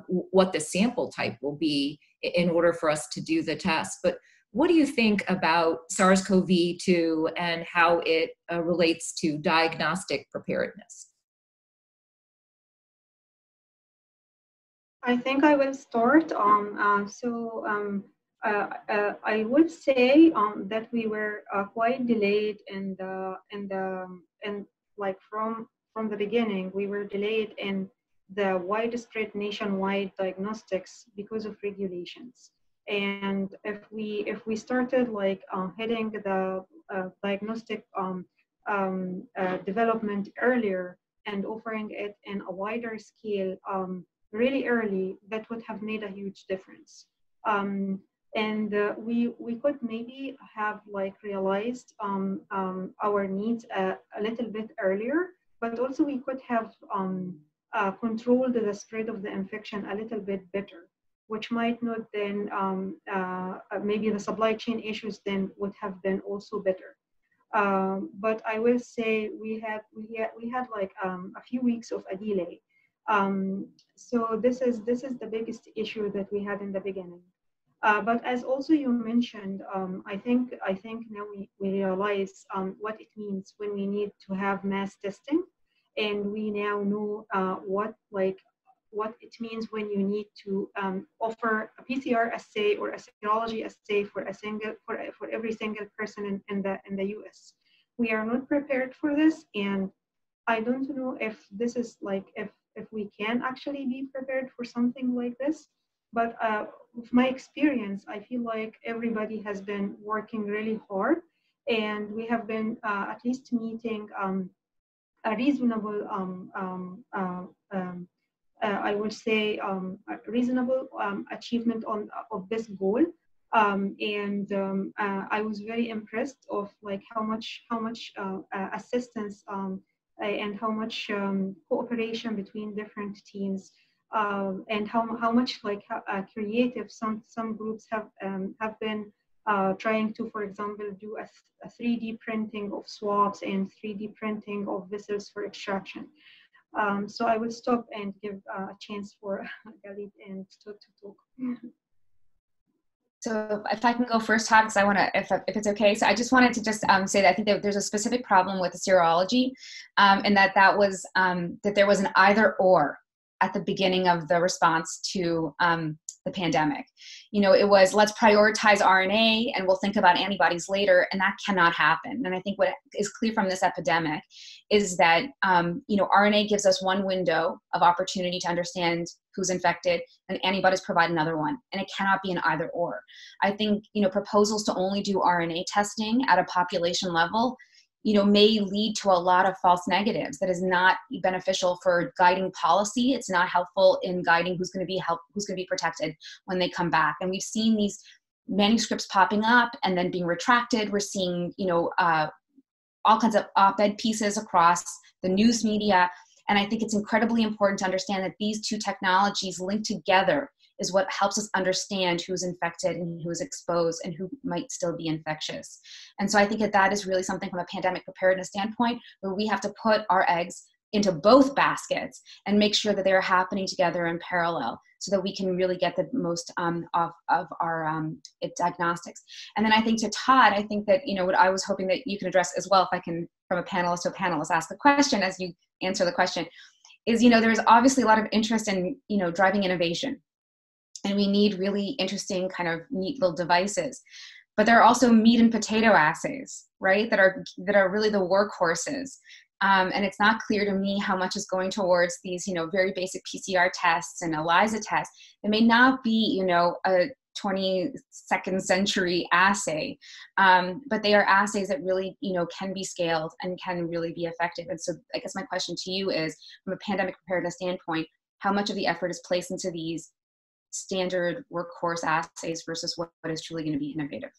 what the sample type will be in order for us to do the test. But what do you think about SARS-CoV-2 and how it relates to diagnostic preparedness? I think I will start. I would say that we were quite delayed from the beginning. We were delayed in the widespread nationwide diagnostics because of regulations. And if we started hitting the diagnostic development earlier and offering it in a wider scale really early, that would have made a huge difference. We could maybe have like realized our needs a little bit earlier, but also we could have controlled the spread of the infection a little bit better, which might not then, maybe the supply chain issues then would have been also better. But I will say we had like a few weeks of a delay. So this is the biggest issue that we had in the beginning. But as also you mentioned, I think now we realize what it means when we need to have mass testing, and we now know what it means when you need to offer a PCR assay or a serology assay for every single person in the US. We are not prepared for this, and I don't know if this is like if we can actually be prepared for something like this. But with my experience, I feel like everybody has been working really hard, and we have been at least meeting a reasonable, I would say, a reasonable achievement of this goal. I was very impressed of like how much assistance and how much cooperation between different teams. And how much like creative some groups have been trying to, for example, do a 3D printing of swabs and 3D printing of vessels for extraction. So I will stop and give a chance for Galit and to talk. So if I can go first, Todd, because I want to, if it's okay. So I just wanted to just say that I think that there's a specific problem with the serology, and that was that there was an either or at the beginning of the response to the pandemic. You know, it was, let's prioritize RNA and we'll think about antibodies later, and that cannot happen. And I think what is clear from this epidemic is that, you know, RNA gives us one window of opportunity to understand who's infected, and antibodies provide another one, and it cannot be an either or. I think, you know, proposals to only do RNA testing at a population level, you know, may lead to a lot of false negatives that is not beneficial for guiding policy. It's not helpful in guiding who's going to be protected when they come back. And we've seen these manuscripts popping up and then being retracted. We're seeing, you know, all kinds of op-ed pieces across the news media. And I think it's incredibly important to understand that these two technologies linked together is what helps us understand who's infected and who's exposed and who might still be infectious. And so I think that is really something from a pandemic preparedness standpoint where we have to put our eggs into both baskets and make sure that they're happening together in parallel so that we can really get the most of our diagnostics. And then I think to Todd, I think that, you know, what I was hoping that you can address as well, if I can, from a panelist to a panelist, ask the question as you answer the question, is, you know, there's obviously a lot of interest in, you know, driving innovation. And we need really interesting kind of neat little devices. But there are also meat and potato assays, right, that are really the workhorses. And it's not clear to me how much is going towards these, you know, very basic PCR tests and ELISA tests. It may not be, you know, a 22nd century assay, but they are assays that really, you know, can be scaled and can really be effective. And so I guess my question to you is, from a pandemic preparedness standpoint, how much of the effort is placed into these standard workhorse assays versus what is truly going to be innovative?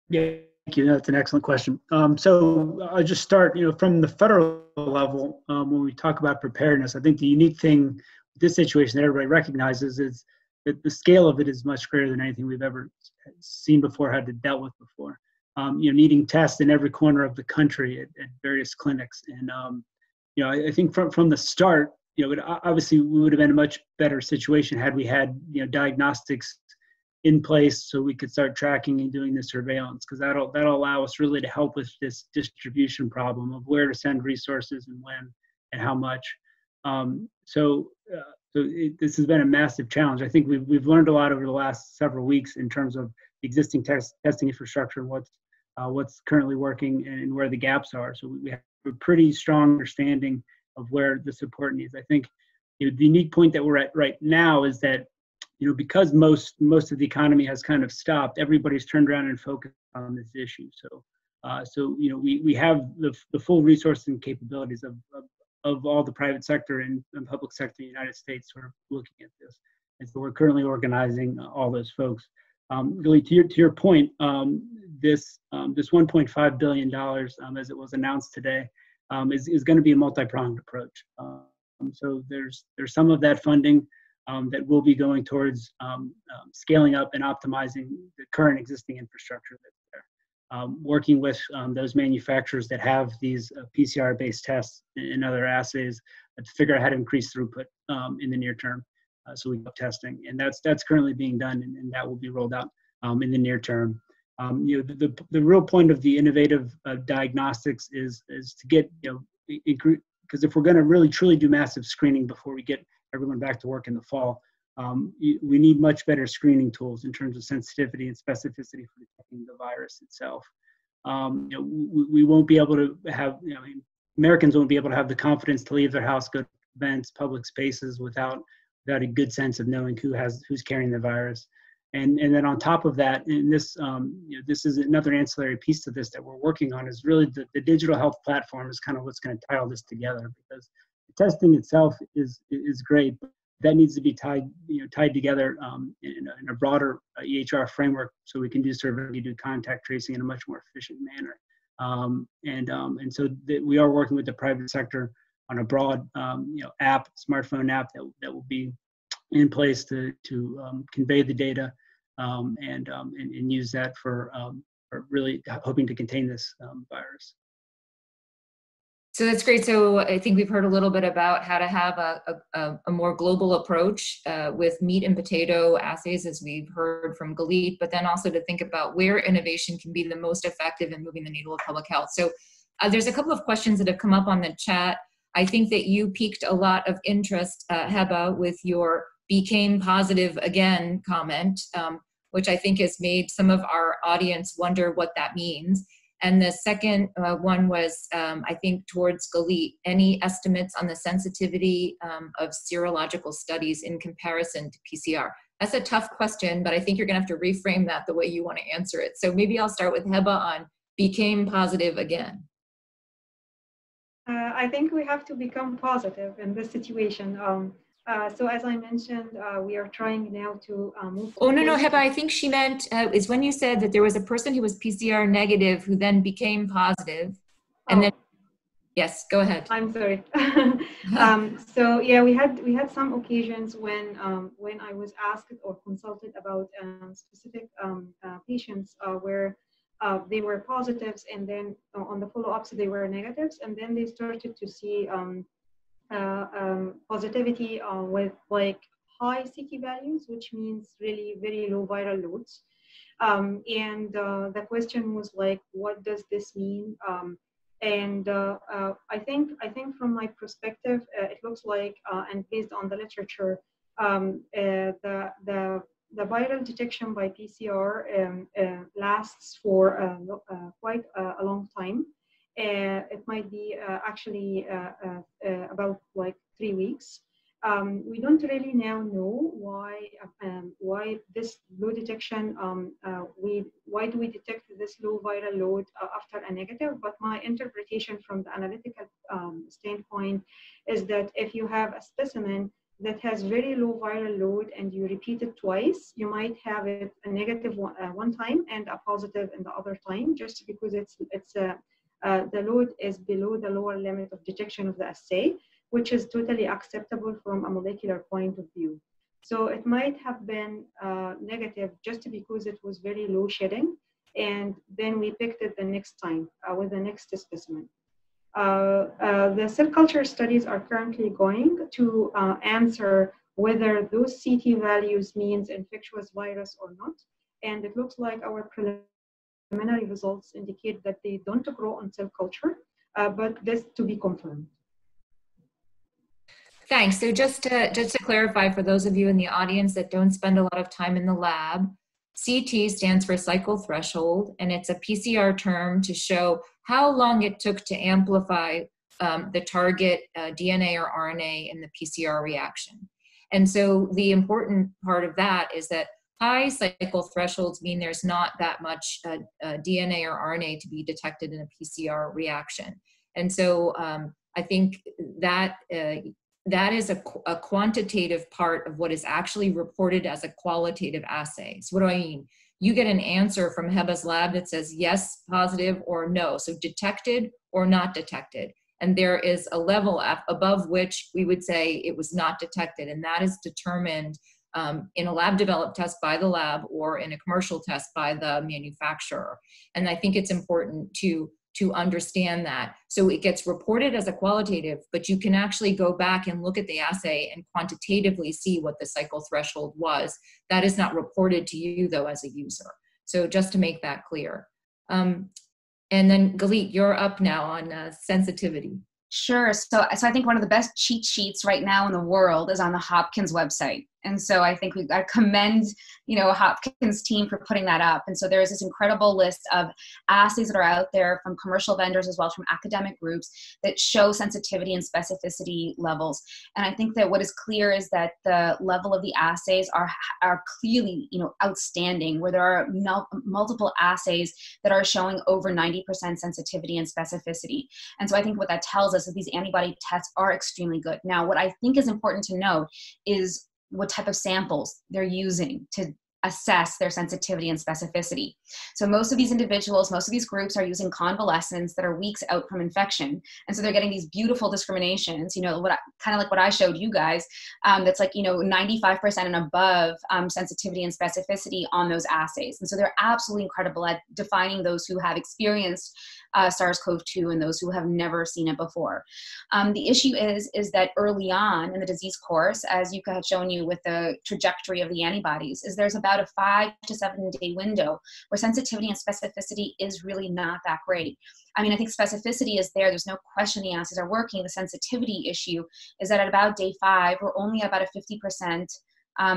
Yeah, thank you. That's an excellent question. So I'll just start, you know, from the federal level. When we talk about preparedness, I think the unique thing with this situation that everybody recognizes is that the scale of it is much greater than anything we've ever seen before, had to dealt with before. You know, needing tests in every corner of the country at various clinics, and you know, I think from the start, you know, obviously we would have been in a much better situation had we had, you know, diagnostics in place so we could start tracking and doing the surveillance, because that'll allow us really to help with this distribution problem of where to send resources and when and how much. This has been a massive challenge. I think we've learned a lot over the last several weeks in terms of existing testing infrastructure and what's currently working and where the gaps are. So we have a pretty strong understanding of where the support needs. I think, you know, the unique point that we're at right now is that, because most of the economy has kind of stopped, everybody's turned around and focused on this issue. So we have the full resources and capabilities of all the private sector and public sector in the United States sort of looking at this. And so we're currently organizing all those folks. Really, to your point, this $1.5 billion, as it was announced today, is going to be a multi-pronged approach. So there's some of that funding that will be going towards scaling up and optimizing the current existing infrastructure that's there. Working with those manufacturers that have these PCR-based tests and other assays to figure out how to increase throughput in the near term. So we have testing, and that's currently being done, and that will be rolled out in the near term. The real point of the innovative diagnostics is to get, because if we're going to really truly do massive screening before we get everyone back to work in the fall, we need much better screening tools in terms of sensitivity and specificity for detecting the virus itself. We won't be able to have, Americans won't be able to have the confidence to leave their house, go to events, public spaces without a good sense of knowing who's carrying the virus. And then on top of that, and this this is another ancillary piece to this that we're working on, is really the digital health platform is kind of what's going to tie all this together, because the testing itself is great, but that needs to be tied together in a broader EHR framework, so we can do contact tracing in a much more efficient manner. And so we are working with the private sector on a broad smartphone app that will be in place to convey the data and use that for really hoping to contain this virus. So that's great. So I think we've heard a little bit about how to have a more global approach with meat and potato assays, as we've heard from Galit, but then also to think about where innovation can be the most effective in moving the needle of public health. So there's a couple of questions that have come up on the chat. I think that you piqued a lot of interest, Heba, with your "became positive again" comment, which I think has made some of our audience wonder what that means. And the second one was, I think, towards Galit, any estimates on the sensitivity of serological studies in comparison to PCR? That's a tough question, but I think you're going to have to reframe that the way you want to answer it. So maybe I'll start with Heba on "became positive again." I think we have to become positive in this situation. So as I mentioned, we are trying now to move. Oh, no, Heba, I think she meant is when you said that there was a person who was PCR negative who then became positive. And then, yes, go ahead. I'm sorry. So yeah, we had some occasions when I was asked or consulted about specific patients where they were positives, and then on the follow-ups they were negatives, and then they started to see positivity with like high CT values, which means really very low viral loads. And the question was like, what does this mean? I think from my perspective, it looks like, and based on the literature, the viral detection by PCR lasts for quite a long time. It might be actually about like 3 weeks. We don't really now know why this low detection, why do we detect this low viral load after a negative, but my interpretation from the analytical standpoint is that if you have a specimen that has very low viral load and you repeat it twice, you might have it a negative one time and a positive in the other time, just because the load is below the lower limit of detection of the assay, which is totally acceptable from a molecular point of view. So it might have been negative just because it was very low shedding, and then we picked it the next time with the next specimen. The cell culture studies are currently going to answer whether those CT values means infectious virus or not, and it looks like our preliminary results indicate that they don't grow on cell culture, but this to be confirmed. Thanks. So just to clarify for those of you in the audience that don't spend a lot of time in the lab, CT stands for cycle threshold, and it's a PCR term to show how long it took to amplify the target DNA or RNA in the PCR reaction. And so the important part of that is that high cycle thresholds mean there's not that much DNA or RNA to be detected in a PCR reaction. And so I think that that is a quantitative part of what is actually reported as a qualitative assay. So what do I mean? You get an answer from Heba's lab that says yes, positive, or no. So detected or not detected. And there is a level above which we would say it was not detected. And that is determined in a lab developed test by the lab or in a commercial test by the manufacturer. And I think it's important to understand that. So it gets reported as a qualitative, but you can actually go back and look at the assay and quantitatively see what the cycle threshold was. That is not reported to you though as a user. So just to make that clear. And then Galit, you're up now on sensitivity. Sure. So I think one of the best cheat sheets right now in the world is on the Hopkins website. And so I think I commend, Hopkins team for putting that up. And so there's this incredible list of assays that are out there from commercial vendors as well as from academic groups that show sensitivity and specificity levels. And I think that what is clear is that the level of the assays are clearly, outstanding, where there are multiple assays that are showing over 90% sensitivity and specificity. And so I think what that tells us is these antibody tests are extremely good. Now, what I think is important to note is what type of samples they're using to assess their sensitivity and specificity. So most of these individuals, most of these groups are using convalescents that are weeks out from infection. And so they're getting these beautiful discriminations, kind of like what I showed you guys, that's like, 95% and above sensitivity and specificity on those assays. And so they're absolutely incredible at defining those who have experienced SARS-CoV-2 and those who have never seen it before. The issue is that early on in the disease course, as Yuka had shown you with the trajectory of the antibodies, is there's about a 5 to 7 day window where sensitivity and specificity is really not that great. I mean, I think specificity is there. There's no question the assays are working. The sensitivity issue is that at about day 5, we're only about a 50%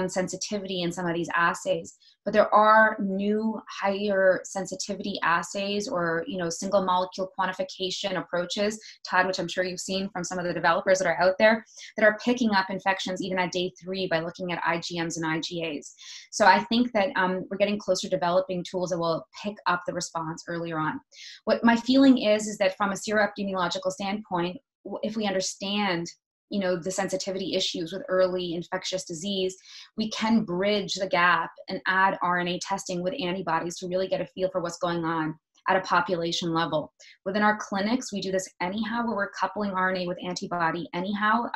sensitivity in some of these assays, but there are new higher sensitivity assays or single molecule quantification approaches, Todd, which I'm sure you've seen from some of the developers that are out there, that are picking up infections even at day 3 by looking at IgMs and IgAs. So I think that we're getting closer to developing tools that will pick up the response earlier on. What my feeling is that from a seroepidemiological standpoint, if we understand the sensitivity issues with early infectious disease, we can bridge the gap and add RNA testing with antibodies to really get a feel for what's going on at a population level. Within our clinics, we do this anyhow, where we're coupling RNA with antibody anyhow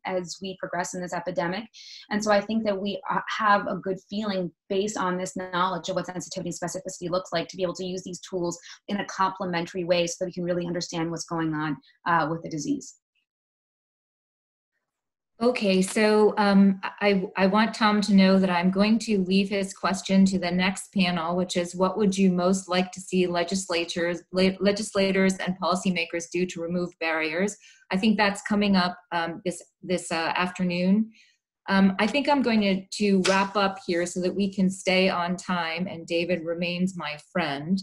as we progress in this epidemic. And so I think that we have a good feeling based on this knowledge of what sensitivity and specificity looks like to be able to use these tools in a complementary way so that we can really understand what's going on with the disease. Okay, so I want Tom to know that I'm going to leave his question to the next panel, which is what would you most like to see legislators and policymakers do to remove barriers? I think that's coming up this afternoon. I think I'm going to wrap up here so that we can stay on time and David remains my friend.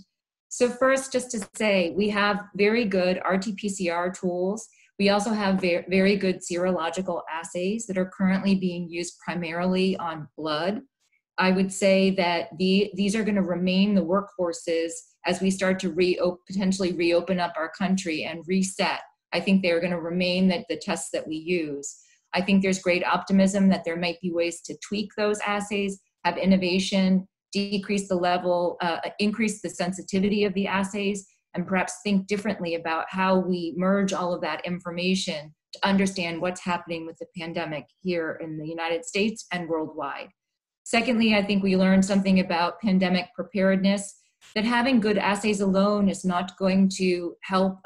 So first, just to say, we have very good RT-PCR tools. We also have very good serological assays that are currently being used primarily on blood. I would say that these are going to remain the workhorses as we start to potentially reopen up our country and reset. I think they're going to remain the tests that we use. I think there's great optimism that there might be ways to tweak those assays, have innovation, decrease the level, increase the sensitivity of the assays, and perhaps think differently about how we merge all of that information to understand what's happening with the pandemic here in the United States and worldwide. Secondly, I think we learned something about pandemic preparedness, that having good assays alone is not going to help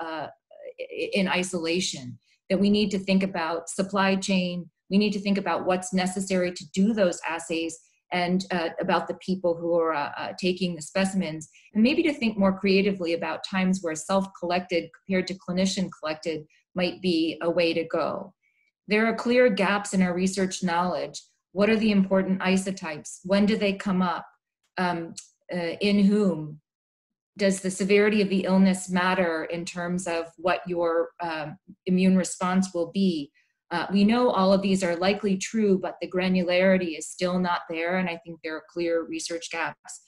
in isolation, that we need to think about supply chain, we need to think about what's necessary to do those assays, and about the people who are taking the specimens, and maybe to think more creatively about times where self-collected compared to clinician-collected might be a way to go. There are clear gaps in our research knowledge. What are the important isotypes? When do they come up? In whom? Does the severity of the illness matter in terms of what your immune response will be? We know all of these are likely true, but the granularity is still not there, and I think there are clear research gaps.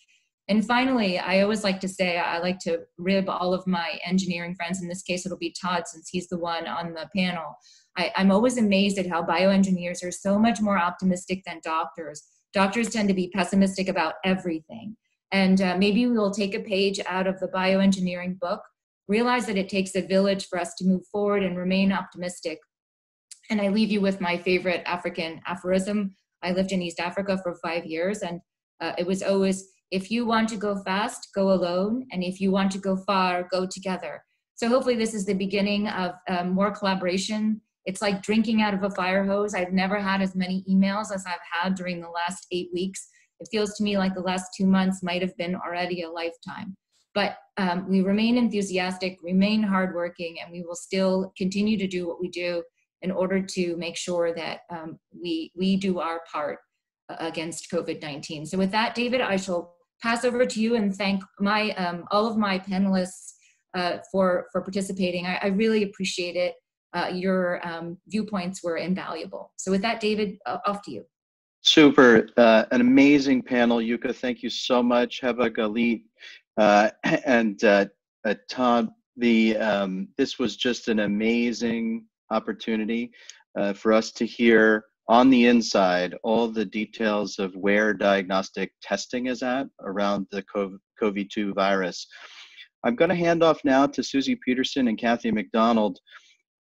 And finally, I always like to say, I like to rib all of my engineering friends. In this case, it'll be Todd, since he's the one on the panel. I'm always amazed at how bioengineers are so much more optimistic than doctors. Doctors tend to be pessimistic about everything. And maybe we will take a page out of the bioengineering book, realize that it takes a village for us to move forward and remain optimistic. And I leave you with my favorite African aphorism. I lived in East Africa for 5 years, and it was always, if you want to go fast, go alone. And if you want to go far, go together. So hopefully this is the beginning of more collaboration. It's like drinking out of a fire hose. I've never had as many emails as I've had during the last 8 weeks. It feels to me like the last 2 months might have been already a lifetime. But we remain enthusiastic, remain hardworking, and we will still continue to do what we do in order to make sure that we do our part against COVID-19. So with that, David, I shall pass over to you and thank all of my panelists for participating. I really appreciate it. Your viewpoints were invaluable. So with that, David, off to you. Super, an amazing panel, Yuka. Thank you so much. Heba, Galit, and Todd. This was just an amazing opportunity for us to hear on the inside all the details of where diagnostic testing is at around the COVID-2 virus. I'm going to hand off now to Susie Peterson and Kathy McDonald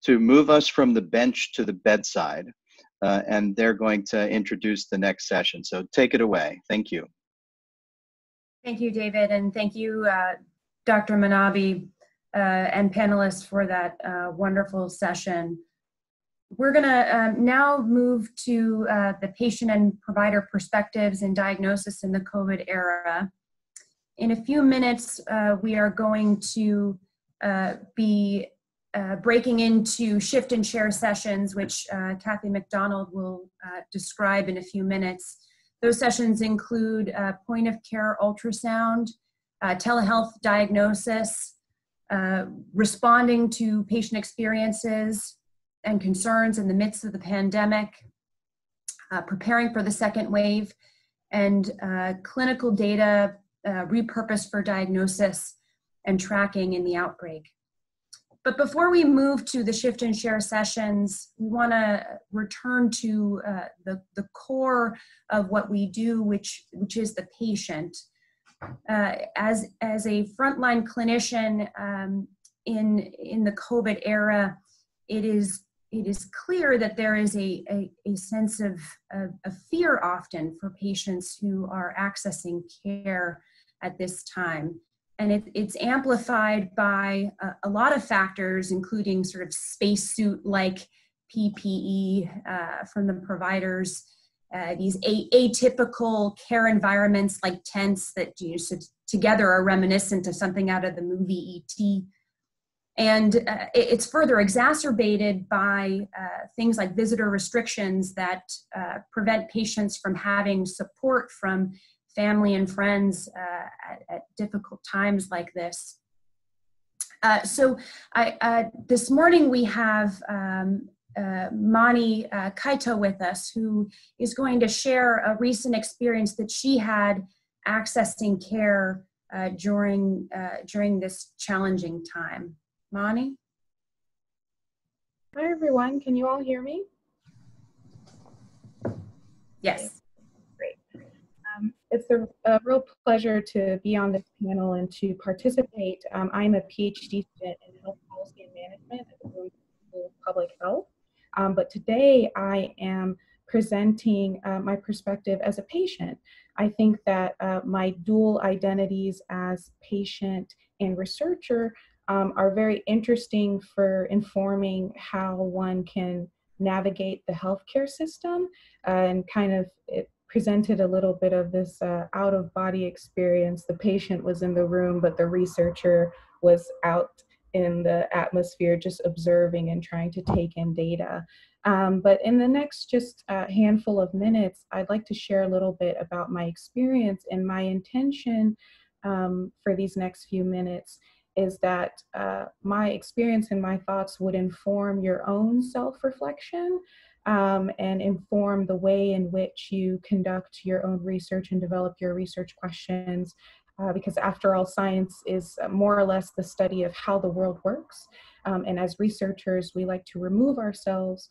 to move us from the bench to the bedside, and they're going to introduce the next session. So take it away. Thank you. Thank you, David, and thank you, Dr. Manabi and panelists for that wonderful session. We're going to now move to the patient and provider perspectives in diagnosis in the COVID era. In a few minutes, we are going to be breaking into shift and share sessions, which Kathy McDonald will describe in a few minutes. Those sessions include point of care ultrasound, telehealth diagnosis, responding to patient experiences and concerns in the midst of the pandemic, preparing for the second wave, and clinical data repurposed for diagnosis and tracking in the outbreak. But before we move to the shift and share sessions, we want to return to the core of what we do, which is the patient. As a frontline clinician in the COVID era, it is clear that there is a sense of fear often for patients who are accessing care at this time. And it's amplified by a lot of factors, including sort of spacesuit-like PPE from the providers, these atypical care environments like tents that together are reminiscent of something out of the movie E.T. And it's further exacerbated by things like visitor restrictions that prevent patients from having support from family and friends at difficult times like this. So this morning we have Mani Kaito with us, who is going to share a recent experience that she had accessing care during this challenging time. Mani? Hi everyone, can you all hear me? Yes. It's a real pleasure to be on this panel and to participate. I'm a PhD student in health policy and management at the School of Public Health. But today I am presenting my perspective as a patient. I think that my dual identities as patient and researcher are very interesting for informing how one can navigate the healthcare system, and kind of it presented a little bit of this out-of-body experience. The patient was in the room, but the researcher was out in the atmosphere just observing and trying to take in data. But in the next just handful of minutes, I'd like to share a little bit about my experience, and my intention for these next few minutes is that my experience and my thoughts would inform your own self-reflection and inform the way in which you conduct your own research and develop your research questions. Because after all, science is more or less the study of how the world works. And as researchers, we like to remove ourselves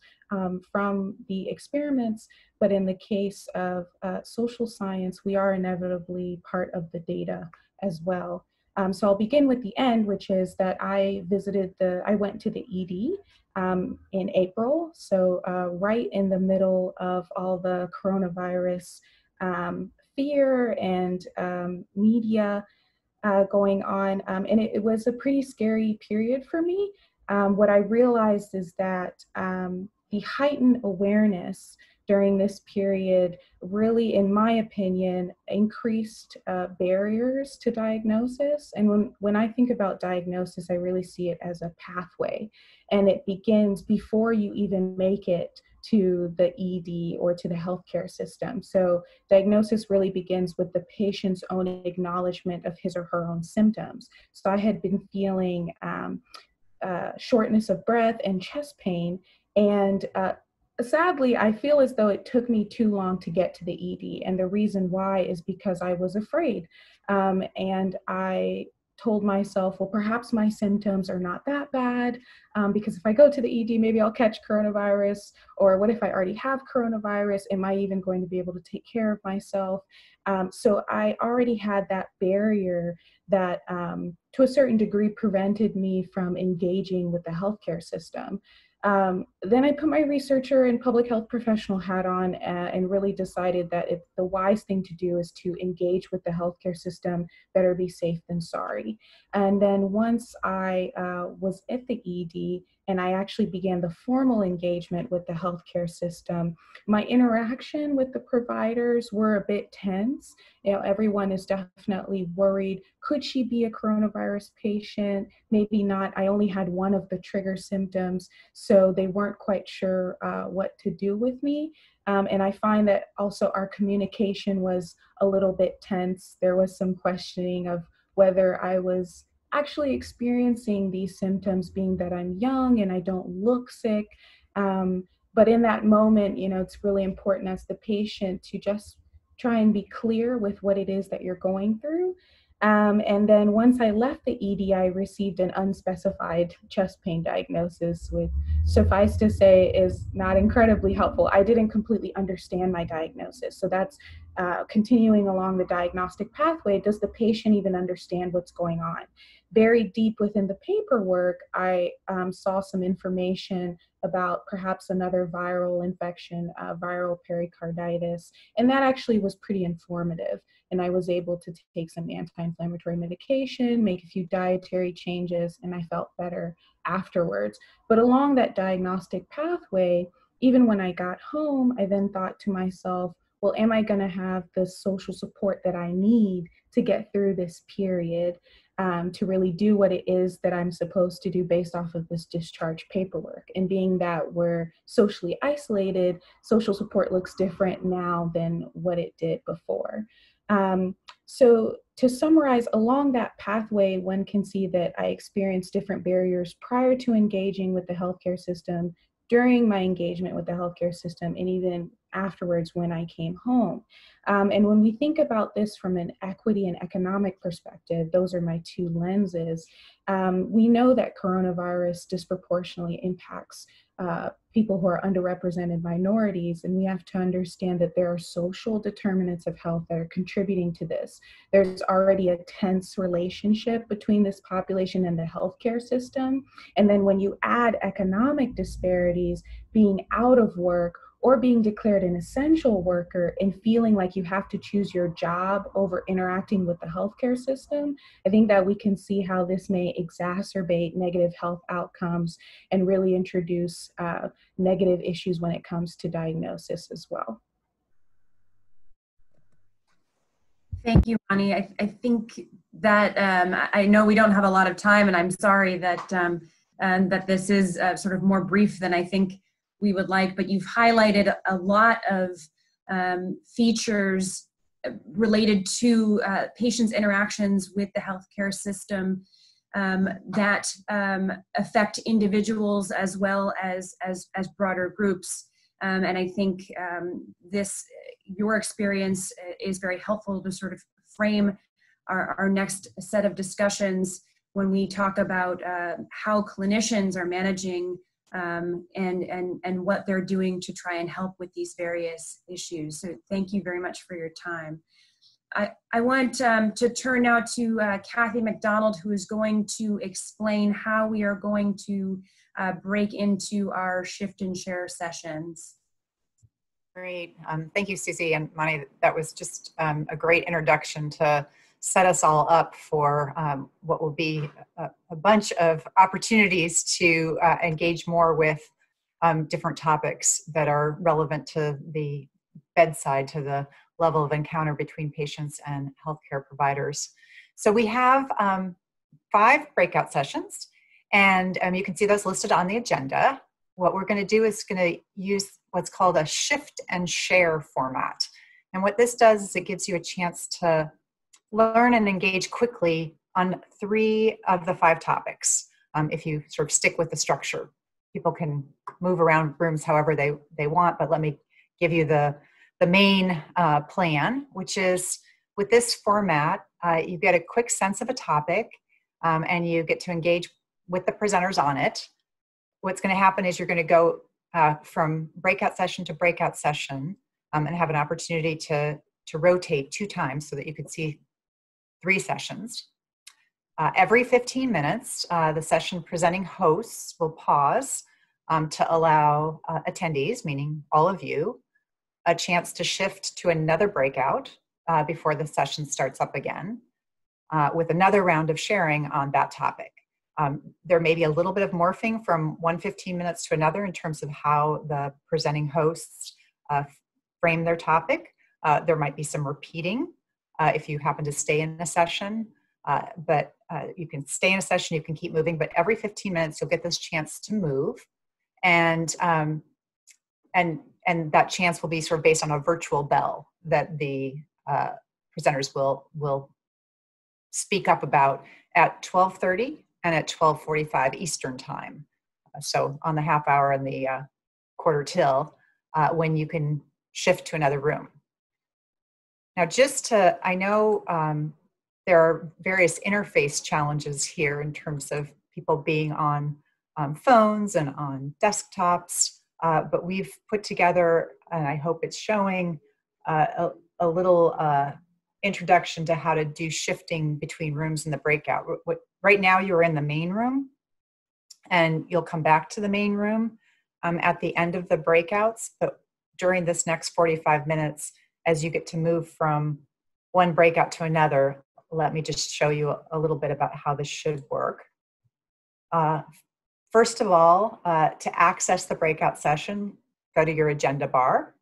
from the experiments. But in the case of social science, we are inevitably part of the data as well. So I'll begin with the end, which is that I went to the ED in April. So right in the middle of all the coronavirus fear and media going on. And it was a pretty scary period for me. What I realized is that the heightened awareness during this period really, in my opinion, increased barriers to diagnosis. And when I think about diagnosis, I really see it as a pathway. And it begins before you even make it to the ED or to the healthcare system. So diagnosis really begins with the patient's own acknowledgement of his or her own symptoms. So I had been feeling shortness of breath and chest pain, and sadly, I feel as though it took me too long to get to the ED. And the reason why is because I was afraid. And I told myself, well, perhaps my symptoms are not that bad, because if I go to the ED, maybe I'll catch coronavirus, or what if I already have coronavirus? Am I even going to be able to take care of myself? So I already had that barrier that to a certain degree prevented me from engaging with the healthcare system. Then I put my researcher and public health professional hat on and really decided that the wise thing to do is to engage with the healthcare system. Better be safe than sorry. And then once I was at the ED and I actually began the formal engagement with the healthcare system, my interaction with the providers were a bit tense. You know, everyone is definitely worried. Could she be a coronavirus patient? Maybe not. I only had one of the trigger symptoms, so they weren't quite sure what to do with me. And I find that also our communication was a little bit tense. There was some questioning of whether I was actually experiencing these symptoms, being that I'm young and I don't look sick. But in that moment, you know, it's really important as the patient to just try and be clear with what it is that you're going through. And then once I left the ED, I received an unspecified chest pain diagnosis, which, suffice to say, is not incredibly helpful. I didn't completely understand my diagnosis. So that's continuing along the diagnostic pathway. Does the patient even understand what's going on? Very deep within the paperwork, I saw some information about perhaps another viral infection, viral pericarditis, and that actually was pretty informative. And I was able to take some anti-inflammatory medication, make a few dietary changes, and I felt better afterwards. But along that diagnostic pathway, even when I got home, I then thought to myself, well, am I going to have the social support that I need to get through this period, to really do what it is that I'm supposed to do based off of this discharge paperwork? And being that we're socially isolated, social support looks different now than what it did before. So to summarize, along that pathway, one can see that I experienced different barriers prior to engaging with the healthcare system, during my engagement with the healthcare system, and even afterwards when I came home. And when we think about this from an equity and economic perspective, those are my two lenses. We know that coronavirus disproportionately impacts people who are underrepresented minorities, and we have to understand that there are social determinants of health that are contributing to this. There's already a tense relationship between this population and the healthcare system, and then when you add economic disparities, being out of work or being declared an essential worker and feeling like you have to choose your job over interacting with the healthcare system, I think that we can see how this may exacerbate negative health outcomes and really introduce negative issues when it comes to diagnosis as well. Thank you, Mani. I think that I know we don't have a lot of time, and I'm sorry that that this is sort of more brief than I think we would like, but you've highlighted a lot of features related to patients' interactions with the healthcare system. that affect individuals as well as broader groups. And I think your experience is very helpful to sort of frame our next set of discussions when we talk about how clinicians are managing and what they're doing to try and help with these various issues. So thank you very much for your time. I want to turn now to Kathy McDonald, who is going to explain how we are going to break into our shift and share sessions. Great. Thank you, Susie and Mani. That was just a great introduction to set us all up for what will be a bunch of opportunities to engage more with different topics that are relevant to the bedside, to the level of encounter between patients and healthcare providers. So we have 5 breakout sessions, and you can see those listed on the agenda. What we're going to do is going to use what's called a shift and share format. And what this does is it gives you a chance to learn and engage quickly on 3 of the 5 topics. If you sort of stick with the structure, people can move around rooms however they want, but let me give you the main plan, which is with this format, you get a quick sense of a topic and you get to engage with the presenters on it. What's going to happen is you're going to go from breakout session to breakout session and have an opportunity to rotate 2 times so that you could see 3 sessions. Every 15 minutes, the session presenting hosts will pause to allow attendees, meaning all of you, a chance to shift to another breakout before the session starts up again with another round of sharing on that topic. There may be a little bit of morphing from one 15 minutes to another in terms of how the presenting hosts frame their topic. There might be some repeating if you happen to stay in a session, but you can stay in a session, you can keep moving, but every 15 minutes you'll get this chance to move. And that chance will be sort of based on a virtual bell that the presenters will speak up about at 12:30 and at 12:45 Eastern time. So on the half hour and the quarter till, when you can shift to another room. Now I know there are various interface challenges here in terms of people being on phones and on desktops, but we've put together, and I hope it's showing, a little introduction to how to do shifting between rooms in the breakout. Right now you're in the main room, and you'll come back to the main room at the end of the breakouts, but during this next 45 minutes, as you get to move from one breakout to another, let me just show you a little bit about how this should work. First of all, to access the breakout session, go to your agenda bar.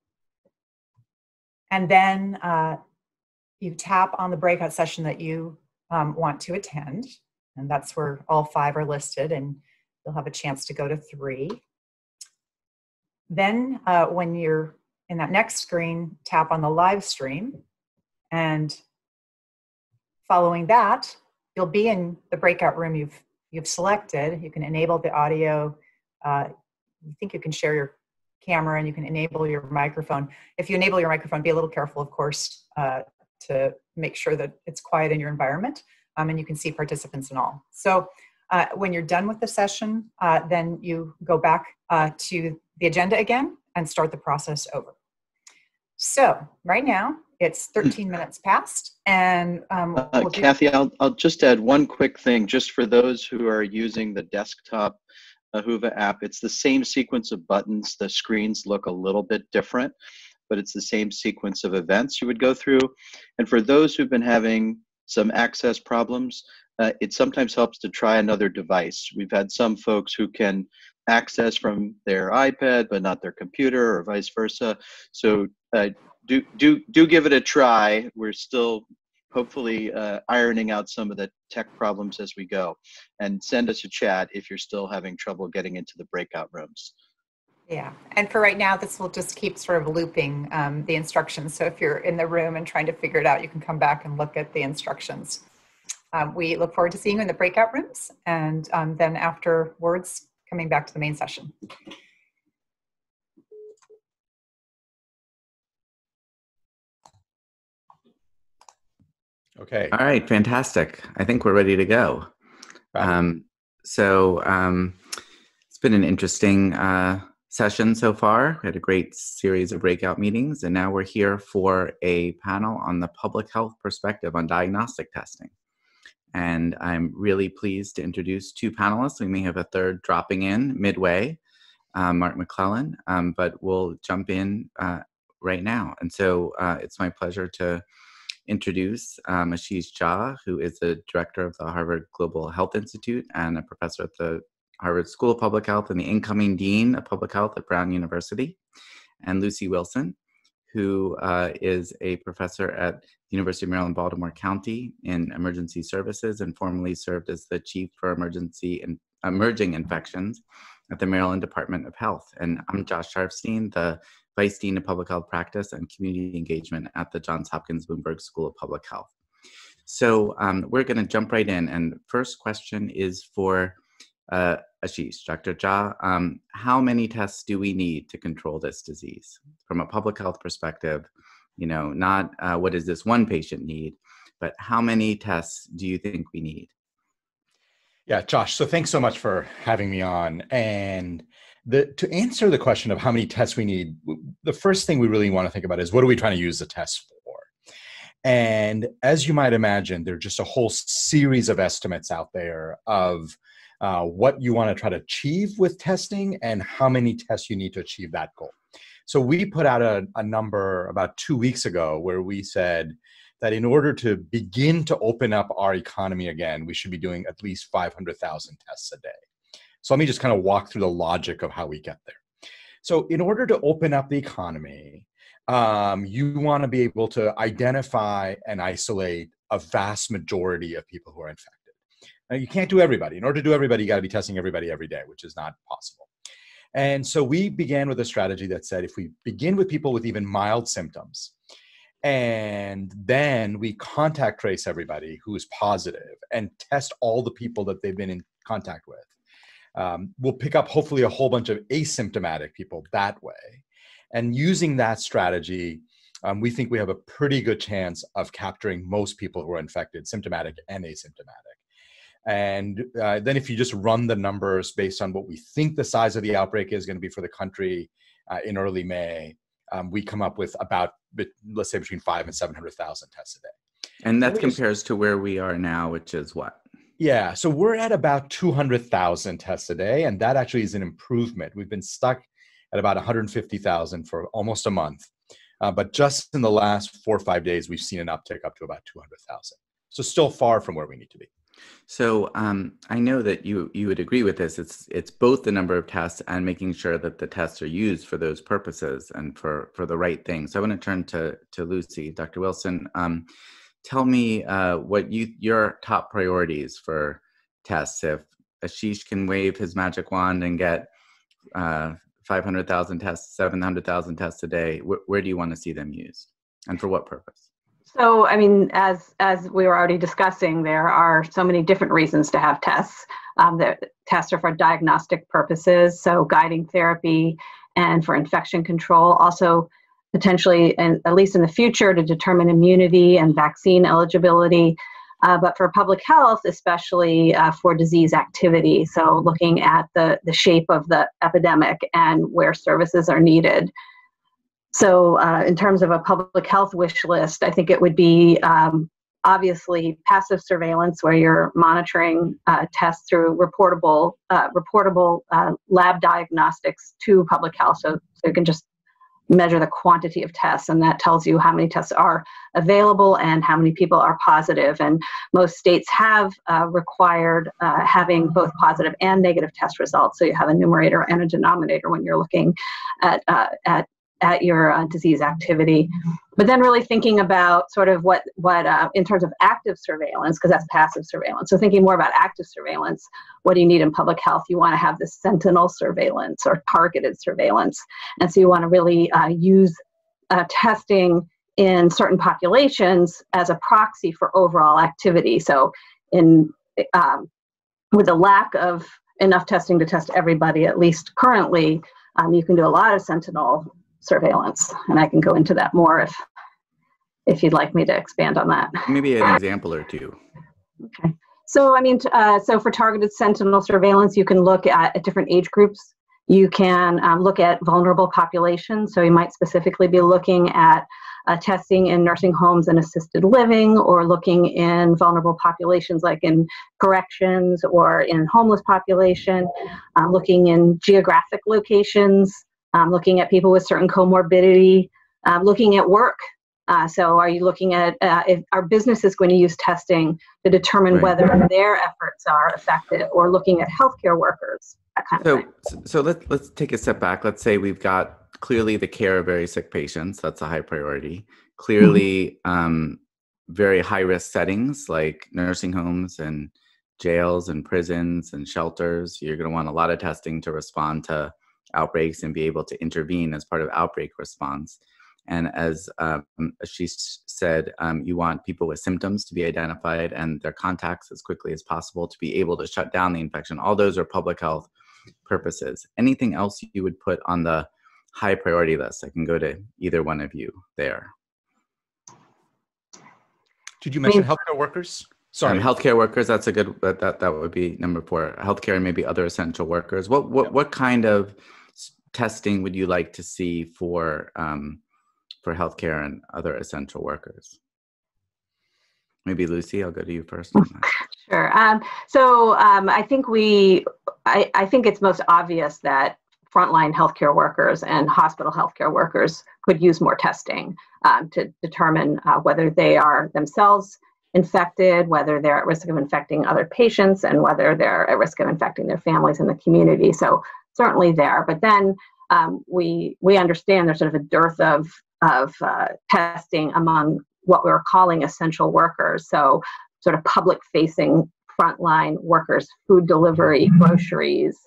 And then you tap on the breakout session that you want to attend. And that's where all 5 are listed, and you'll have a chance to go to 3. Then when you're in that next screen, tap on the live stream. And following that, you'll be in the breakout room you've selected. You can enable the audio. You think you can share your camera, and you can enable your microphone. If you enable your microphone, be a little careful, of course, to make sure that it's quiet in your environment, and you can see participants and all. So when you're done with the session, then you go back to the agenda again and start the process over. So right now, it's 13 minutes past, and Kathy, I'll just add one quick thing, just for those who are using the desktop Whova app. It's the same sequence of buttons. The screens look a little bit different, but it's the same sequence of events you would go through. And for those who've been having some access problems, it sometimes helps to try another device. We've had some folks who can access from their iPad, but not their computer, or vice versa. So do give it a try. We're still hopefully ironing out some of the tech problems as we go. And send us a chat if you're still having trouble getting into the breakout rooms. Yeah, and for right now, this will just keep sort of looping the instructions. So if you're in the room and trying to figure it out, you can come back and look at the instructions. We look forward to seeing you in the breakout rooms, and then afterwards, coming back to the main session. Okay. All right, fantastic. I think we're ready to go. It's been an interesting session so far. We had a great series of breakout meetings, and now we're here for a panel on the public health perspective on diagnostic testing. And I'm really pleased to introduce two panelists. We may have a third dropping in midway, Mark McClellan, but we'll jump in right now. And so it's my pleasure to introduce Ashish Jha, who is the director of the Harvard Global Health Institute and a professor at the Harvard School of Public Health and the incoming dean of public health at Brown University, and Lucy Wilson, who is a professor at the University of Maryland, Baltimore County in emergency services and formerly served as the chief for emerging infections at the Maryland Department of Health. And I'm Josh Sharfstein, the Vice Dean of Public Health Practice and Community Engagement at the Johns Hopkins Bloomberg School of Public Health. So we're going to jump right in. And first question is for Ashish, Dr. Jha. How many tests do we need to control this disease? From a public health perspective, you know, not what does this one patient need, but how many tests do you think we need? Yeah, Josh, so thanks so much for having me on. And to answer the question of how many tests we need, the first thing we really want to think about is what are we trying to use the test for? And as you might imagine, there are just a whole series of estimates out there of what you want to try to achieve with testing and how many tests you need to achieve that goal. So we put out a number about 2 weeks ago where we said that in order to begin to open up our economy again, we should be doing at least 500,000 tests a day. So let me just kind of walk through the logic of how we get there. So in order to open up the economy, you want to be able to identify and isolate a vast majority of people who are infected. Now, you can't do everybody. In order to do everybody, you got to be testing everybody every day, which is not possible. And so we began with a strategy that said, if we begin with people with even mild symptoms, and then we contact trace everybody who is positive and test all the people that they've been in contact with, we'll pick up hopefully a whole bunch of asymptomatic people that way. And using that strategy, we think we have a pretty good chance of capturing most people who are infected, symptomatic and asymptomatic. And then if you just run the numbers based on what we think the size of the outbreak is going to be for the country in early May, we come up with about, let's say, between 500,000 and 700,000 tests a day. And that compares to where we are now, which is what? Yeah, so we're at about 200,000 tests a day, and that actually is an improvement. We've been stuck at about 150,000 for almost a month, but just in the last 4 or 5 days, we've seen an uptick up to about 200,000. So still far from where we need to be. So I know that you would agree with this. It's both the number of tests and making sure that the tests are used for those purposes and for the right thing. So I want to turn to Lucy. Dr. Wilson, tell me what your top priorities for tests. If Ashish can wave his magic wand and get 500,000 tests, 700,000 tests a day, where do you want to see them used and for what purpose? So, I mean, as we were already discussing, there are so many different reasons to have tests. The tests are for diagnostic purposes, so guiding therapy and for infection control. Also, potentially, and at least in the future, to determine immunity and vaccine eligibility. But for public health, especially for disease activity. So looking at the shape of the epidemic and where services are needed. So in terms of a public health wish list, I think it would be obviously passive surveillance where you're monitoring tests through reportable lab diagnostics to public health. So you can just measure the quantity of tests, and that tells you how many tests are available and how many people are positive. And most states have required having both positive and negative test results. So you have a numerator and a denominator when you're looking at your disease activity. But then really thinking about sort of what in terms of active surveillance, because that's passive surveillance. So thinking more about active surveillance, what do you need in public health? You want to have this sentinel surveillance or targeted surveillance. And so you want to really use testing in certain populations as a proxy for overall activity. So with a lack of enough testing to test everybody, at least currently, you can do a lot of sentinel surveillance, and I can go into that more if you'd like me to expand on that. Maybe an example or two. Okay. So, so for targeted sentinel surveillance, you can look at different age groups. You can look at vulnerable populations. So you might specifically be looking at testing in nursing homes and assisted living, or looking in vulnerable populations like in corrections or in homeless population, looking in geographic locations, looking at people with certain comorbidity, looking at work. So are you looking at if our business is going to use testing to determine whether their efforts are effective, or looking at healthcare workers, that kind of thing. So let's take a step back. Let's say we've got clearly the care of very sick patients. That's a high priority. Clearly, very high-risk settings like nursing homes and jails and prisons and shelters. You're going to want a lot of testing to respond to outbreaks and be able to intervene as part of outbreak response. And as she said, you want people with symptoms to be identified and their contacts as quickly as possible to be able to shut down the infection. All those are public health purposes. Anything else you would put on the high priority list? I can go to either one of you there. Did you mention healthcare workers? Sorry, healthcare workers. That's a good. That would be number 4. Healthcare and maybe other essential workers. What kind of testing would you like to see for healthcare and other essential workers? Maybe Lucy, I'll go to you first. Sure. I think it's most obvious that frontline healthcare workers and hospital healthcare workers could use more testing to determine whether they are themselves infected, whether they're at risk of infecting other patients, and whether they're at risk of infecting their families and the community. So certainly there. But then we understand there's sort of a dearth of testing among what we're calling essential workers. So sort of public-facing frontline workers, food delivery, groceries,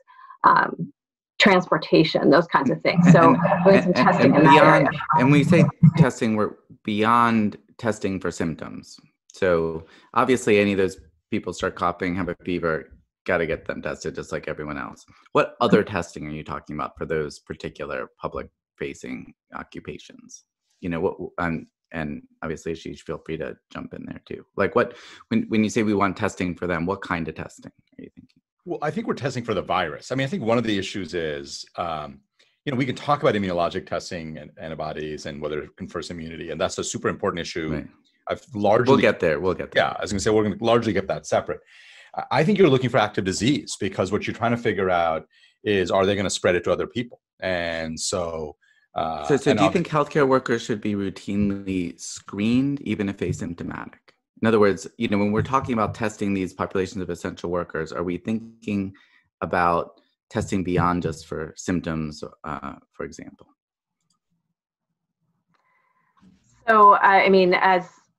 transportation, those kinds of things. So doing some testing in that area. And we say testing, we're beyond testing for symptoms. So obviously any of those people start coughing, have a fever, got to get them tested just like everyone else. What other testing are you talking about for those particular public-facing occupations? You know, and obviously, Ashish, feel free to jump in there too. Like when you say we want testing for them, what kind of testing are you thinking? Well, I think we're testing for the virus. I mean, I think one of the issues is, we can talk about immunologic testing and antibodies and whether it confers immunity, and that's a super important issue. Right. We'll get there. Yeah, I was going to say we're going to largely get that separate. I think you're looking for active disease, because what you're trying to figure out is, are they going to spread it to other people? And so do you think healthcare workers should be routinely screened, even if asymptomatic? In other words, when we're talking about testing these populations of essential workers, are we thinking about testing beyond just for symptoms, for example? So,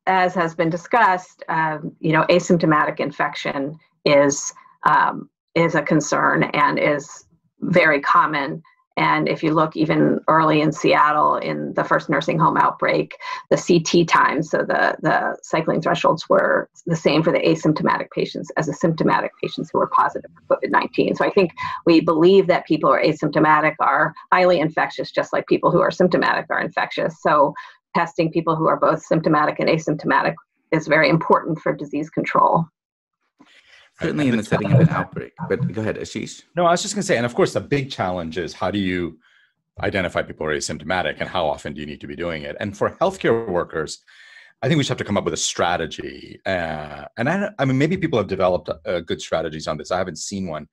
as has been discussed, asymptomatic infection is a concern and is very common. And if you look even early in Seattle in the first nursing home outbreak, the CT times, so the cycling thresholds were the same for the asymptomatic patients as the symptomatic patients who were positive for COVID-19. So I think we believe that people who are asymptomatic are highly infectious, just like people who are symptomatic are infectious. So testing people who are both symptomatic and asymptomatic is very important for disease control. Certainly in the setting of an outbreak, but go ahead, Ashish. No, I was just going to say, and of course, the big challenge is how do you identify people who are asymptomatic and how often do you need to be doing it? And for healthcare workers, I think we just have to come up with a strategy. Maybe people have developed good strategies on this. I haven't seen one,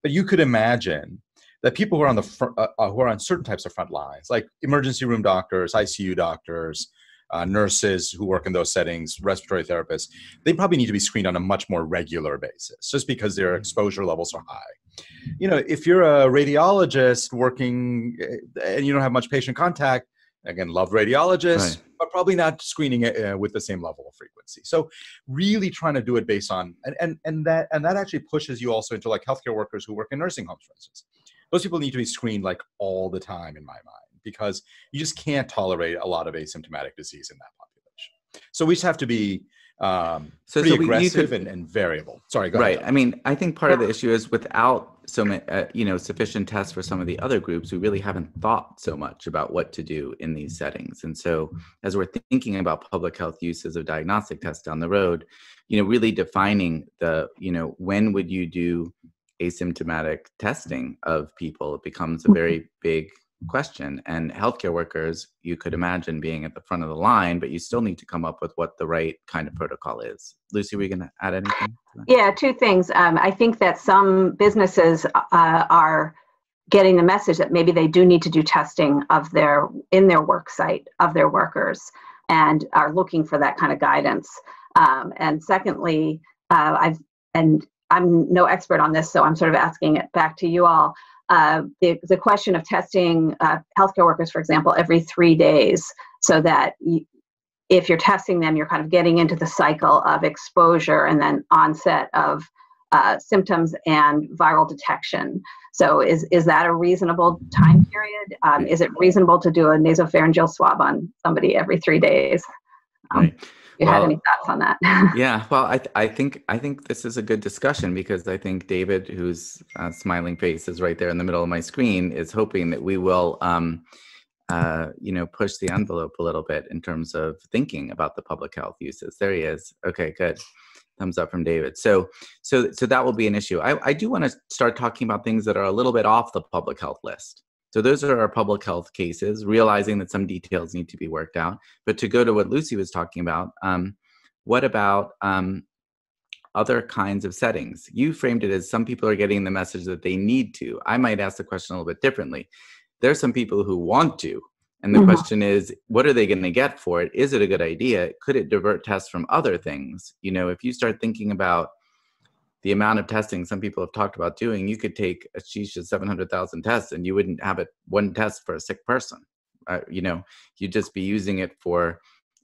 but you could imagine that people who are on who are on certain types of front lines, like emergency room doctors, ICU doctors, nurses who work in those settings, respiratory therapists, they probably need to be screened on a much more regular basis, just because their exposure levels are high. If you're a radiologist working and you don't have much patient contact, again, love radiologists, right, but probably not screening it with the same level of frequency. So really trying to do it based on, and that actually pushes you also into like healthcare workers who work in nursing homes, for instance. Those people need to be screened like all the time, in my mind, because you just can't tolerate a lot of asymptomatic disease in that population. So we just have to be Pretty aggressive and variable. Sorry, go ahead. Right. I mean, I think part of the issue is without so many, sufficient tests for some of the other groups, we really haven't thought so much about what to do in these settings. And so as we're thinking about public health uses of diagnostic tests down the road, really defining the, when would you do asymptomatic testing of people, it becomes a very big question. And healthcare workers, you could imagine being at the front of the line, but you still need to come up with what the right kind of protocol is. Lucy, were you going to add anything to that? Yeah, two things. I think that some businesses are getting the message that maybe they do need to do testing in their work site of their workers, and are looking for that kind of guidance. And secondly, I'm no expert on this, so I'm sort of asking it back to you all. The question of testing healthcare workers, for example, every 3 days, so that if you're testing them, you're kind of getting into the cycle of exposure and then onset of symptoms and viral detection. So is that a reasonable time period? Is it reasonable to do a nasopharyngeal swab on somebody every 3 days? Right. You had any thoughts on that? Yeah, well, I think this is a good discussion, because I think David, whose smiling face is right there in the middle of my screen, is hoping that we will, push the envelope a little bit in terms of thinking about the public health uses. There he is. Okay, good. Thumbs up from David. So that will be an issue. I do want to start talking about things that are a little bit off the public health list. So those are our public health cases, realizing that some details need to be worked out. But to go to what Lucy was talking about, what about other kinds of settings? You framed it as some people are getting the message that they need to. I might ask the question a little bit differently. There are some people who want to. And the question is, what are they going to get for it? Is it a good idea? Could it divert tests from other things? If you start thinking about the amount of testing some people have talked about doing, you could take a sheesh of 700,000 tests and you wouldn't have one test for a sick person. You'd just be using it for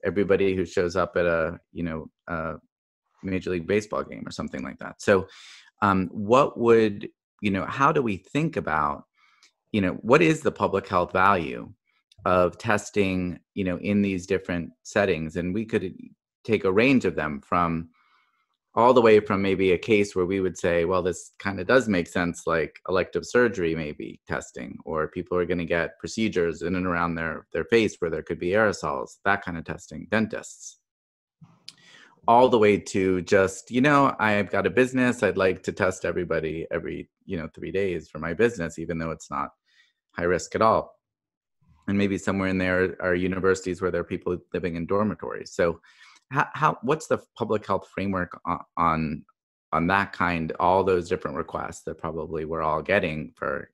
everybody who shows up at a Major League Baseball game or something like that. So how do we think about, what is the public health value of testing, in these different settings? And we could take a range of them from all the way from maybe a case where we would say, well, this kind of does make sense, like elective surgery maybe testing, or people are going to get procedures in and around their face where there could be aerosols, that kind of testing, dentists. All the way to just, I've got a business, I'd like to test everybody every, 3 days for my business, even though it's not high risk at all. And maybe somewhere in there are universities where there are people living in dormitories. So what's the public health framework on that kind, all those different requests that probably we're all getting for,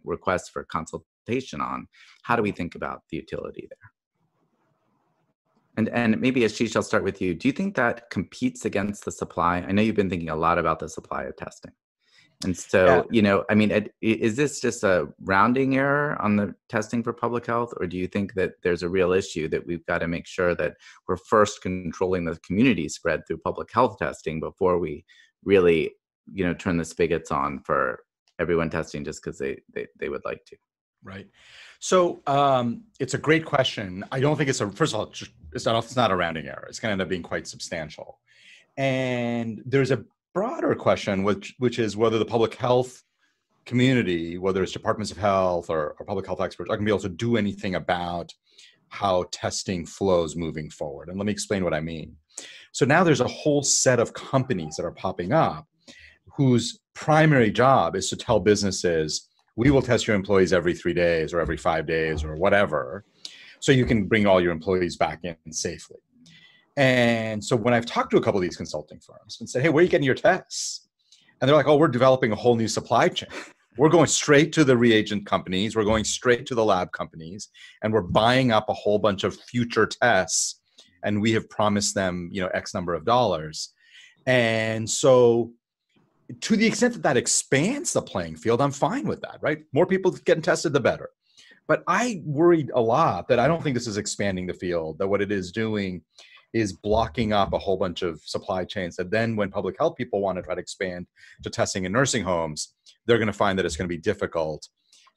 requests for consultation on? How do we think about the utility there? And maybe Ashish, I'll start with you. Do you think that competes against the supply? I know you've been thinking a lot about the supply of testing. And so, is this just a rounding error on the testing for public health? Or do you think that there's a real issue that we've got to make sure that we're first controlling the community spread through public health testing before we really, turn the spigots on for everyone testing just because they would like to? Right. So it's a great question. I don't think first of all, it's not a rounding error. It's going to end up being quite substantial. And there's a broader question, which is whether the public health community, whether it's departments of health or public health experts, are going to be able to do anything about how testing flows moving forward. And let me explain what I mean. So now there's a whole set of companies that are popping up whose primary job is to tell businesses, we will test your employees every 3 days or every 5 days or whatever, so you can bring all your employees back in safely. And so when I've talked to a couple of these consulting firms and said, hey, where are you getting your tests? And they're like, oh, we're developing a whole new supply chain. We're going straight to the reagent companies. We're going straight to the lab companies, and we're buying up a whole bunch of future tests. And we have promised them, X number of dollars. And so to the extent that that expands the playing field, I'm fine with that, right? More people getting tested, the better. But I worried a lot that I don't think this is expanding the field, that what it is doing is blocking up a whole bunch of supply chains that then when public health people want to try to expand to testing in nursing homes, they're going to find that it's going to be difficult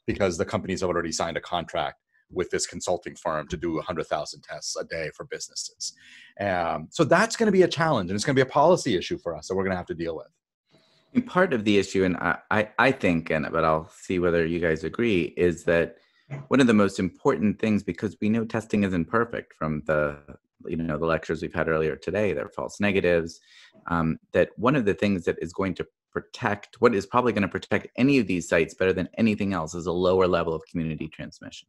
because the companies have already signed a contract with this consulting firm to do 100,000 tests a day for businesses. So that's going to be a challenge, and it's going to be a policy issue for us that we're going to have to deal with. And part of the issue, and I think, but I'll see whether you guys agree, is that one of the most important things, because we know testing isn't perfect from the lectures we've had earlier today, there are false negatives, that one of the things that is going to protect, what is probably going to protect any of these sites better than anything else, is a lower level of community transmission.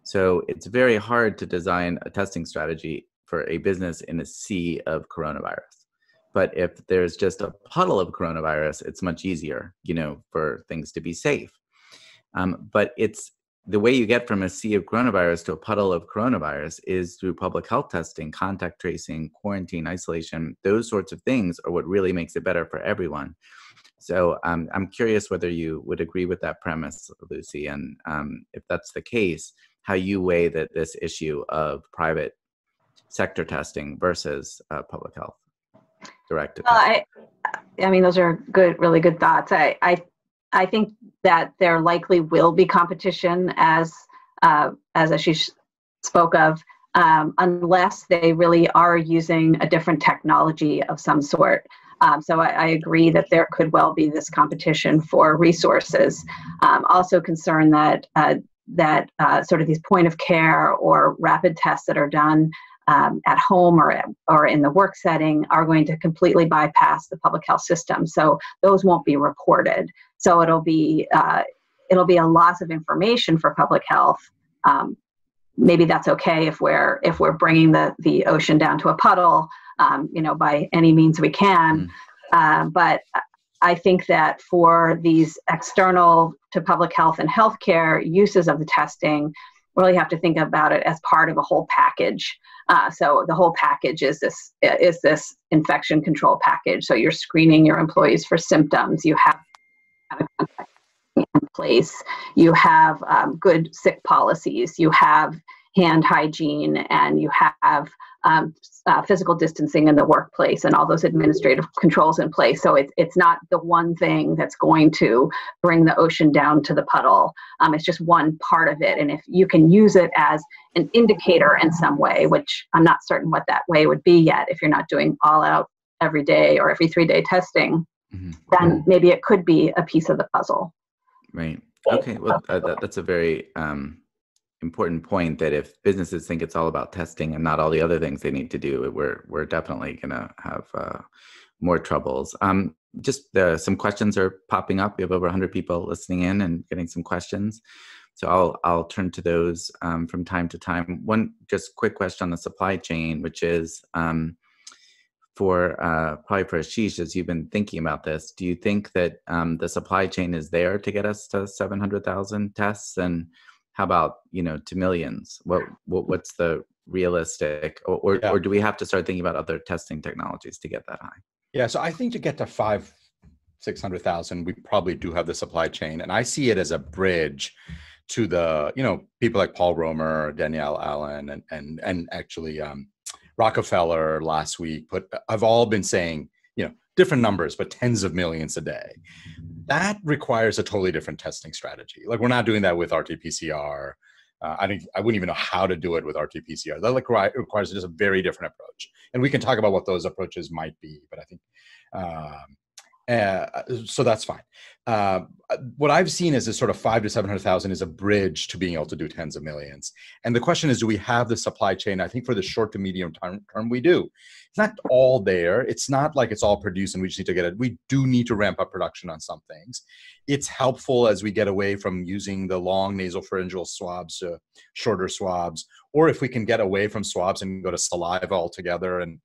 So it's very hard to design a testing strategy for a business in a sea of coronavirus. But if there's just a puddle of coronavirus, it's much easier, for things to be safe. But it's the way you get from a sea of coronavirus to a puddle of coronavirus is through public health testing, contact tracing, quarantine, isolation. Those sorts of things are what really makes it better for everyone. So I'm curious whether you would agree with that premise, Lucy, and if that's the case, how you weigh this issue of private sector testing versus public health directed testing. I mean, those are really good thoughts. I think that there likely will be competition, as Ashish spoke of, unless they really are using a different technology of some sort. So I agree that there could well be this competition for resources. Also concerned that sort of these point of care or rapid tests that are done at home or in the work setting are going to completely bypass the public health system. So those won't be reported. So it'll be a loss of information for public health. Maybe that's okay if we're bringing the ocean down to a puddle, by any means we can. But I think that for these external to public health and healthcare uses of the testing, we really have to think about it as part of a whole package. So the whole package is this infection control package. So you're screening your employees for symptoms. You have a contact in place. You have good sick policies. You have hand hygiene, and you have physical distancing in the workplace and all those administrative controls in place. So it's not the one thing that's going to bring the ocean down to the puddle. It's just one part of it. And if you can use it as an indicator in some way, which I'm not certain what that way would be yet, if you're not doing all out every day or every 3-day testing, then maybe it could be a piece of the puzzle. Right. Okay. Well, that's a very important point, that if businesses think it's all about testing and not all the other things they need to do, we're definitely going to have more troubles. Just some questions are popping up. We have over 100 people listening in and getting some questions. So I'll turn to those from time to time. One just quick question on the supply chain, which is probably for Ashish, as you've been thinking about this, do you think that the supply chain is there to get us to 700,000 tests? And how about, to millions? What's the realistic, or do we have to start thinking about other testing technologies to get that high? Yeah, so I think to get to 500,000-600,000, we probably do have the supply chain. And I see it as a bridge to the, people like Paul Romer, Danielle Allen, and actually Rockefeller last week, I've all been saying, different numbers, but tens of millions a day. That requires a totally different testing strategy. Like, we're not doing that with RT-PCR. I wouldn't even know how to do it with RT-PCR. That requires just a very different approach. And we can talk about what those approaches might be, but I think, so that's fine. What I've seen is this sort of 500,000 to 700,000 is a bridge to being able to do tens of millions. And the question is, do we have the supply chain? I think for the short to medium term, we do. It's not all there. It's not like it's all produced and we just need to get it. We do need to ramp up production on some things. It's helpful as we get away from using the long nasopharyngeal swabs to shorter swabs, or if we can get away from swabs and go to saliva altogether, and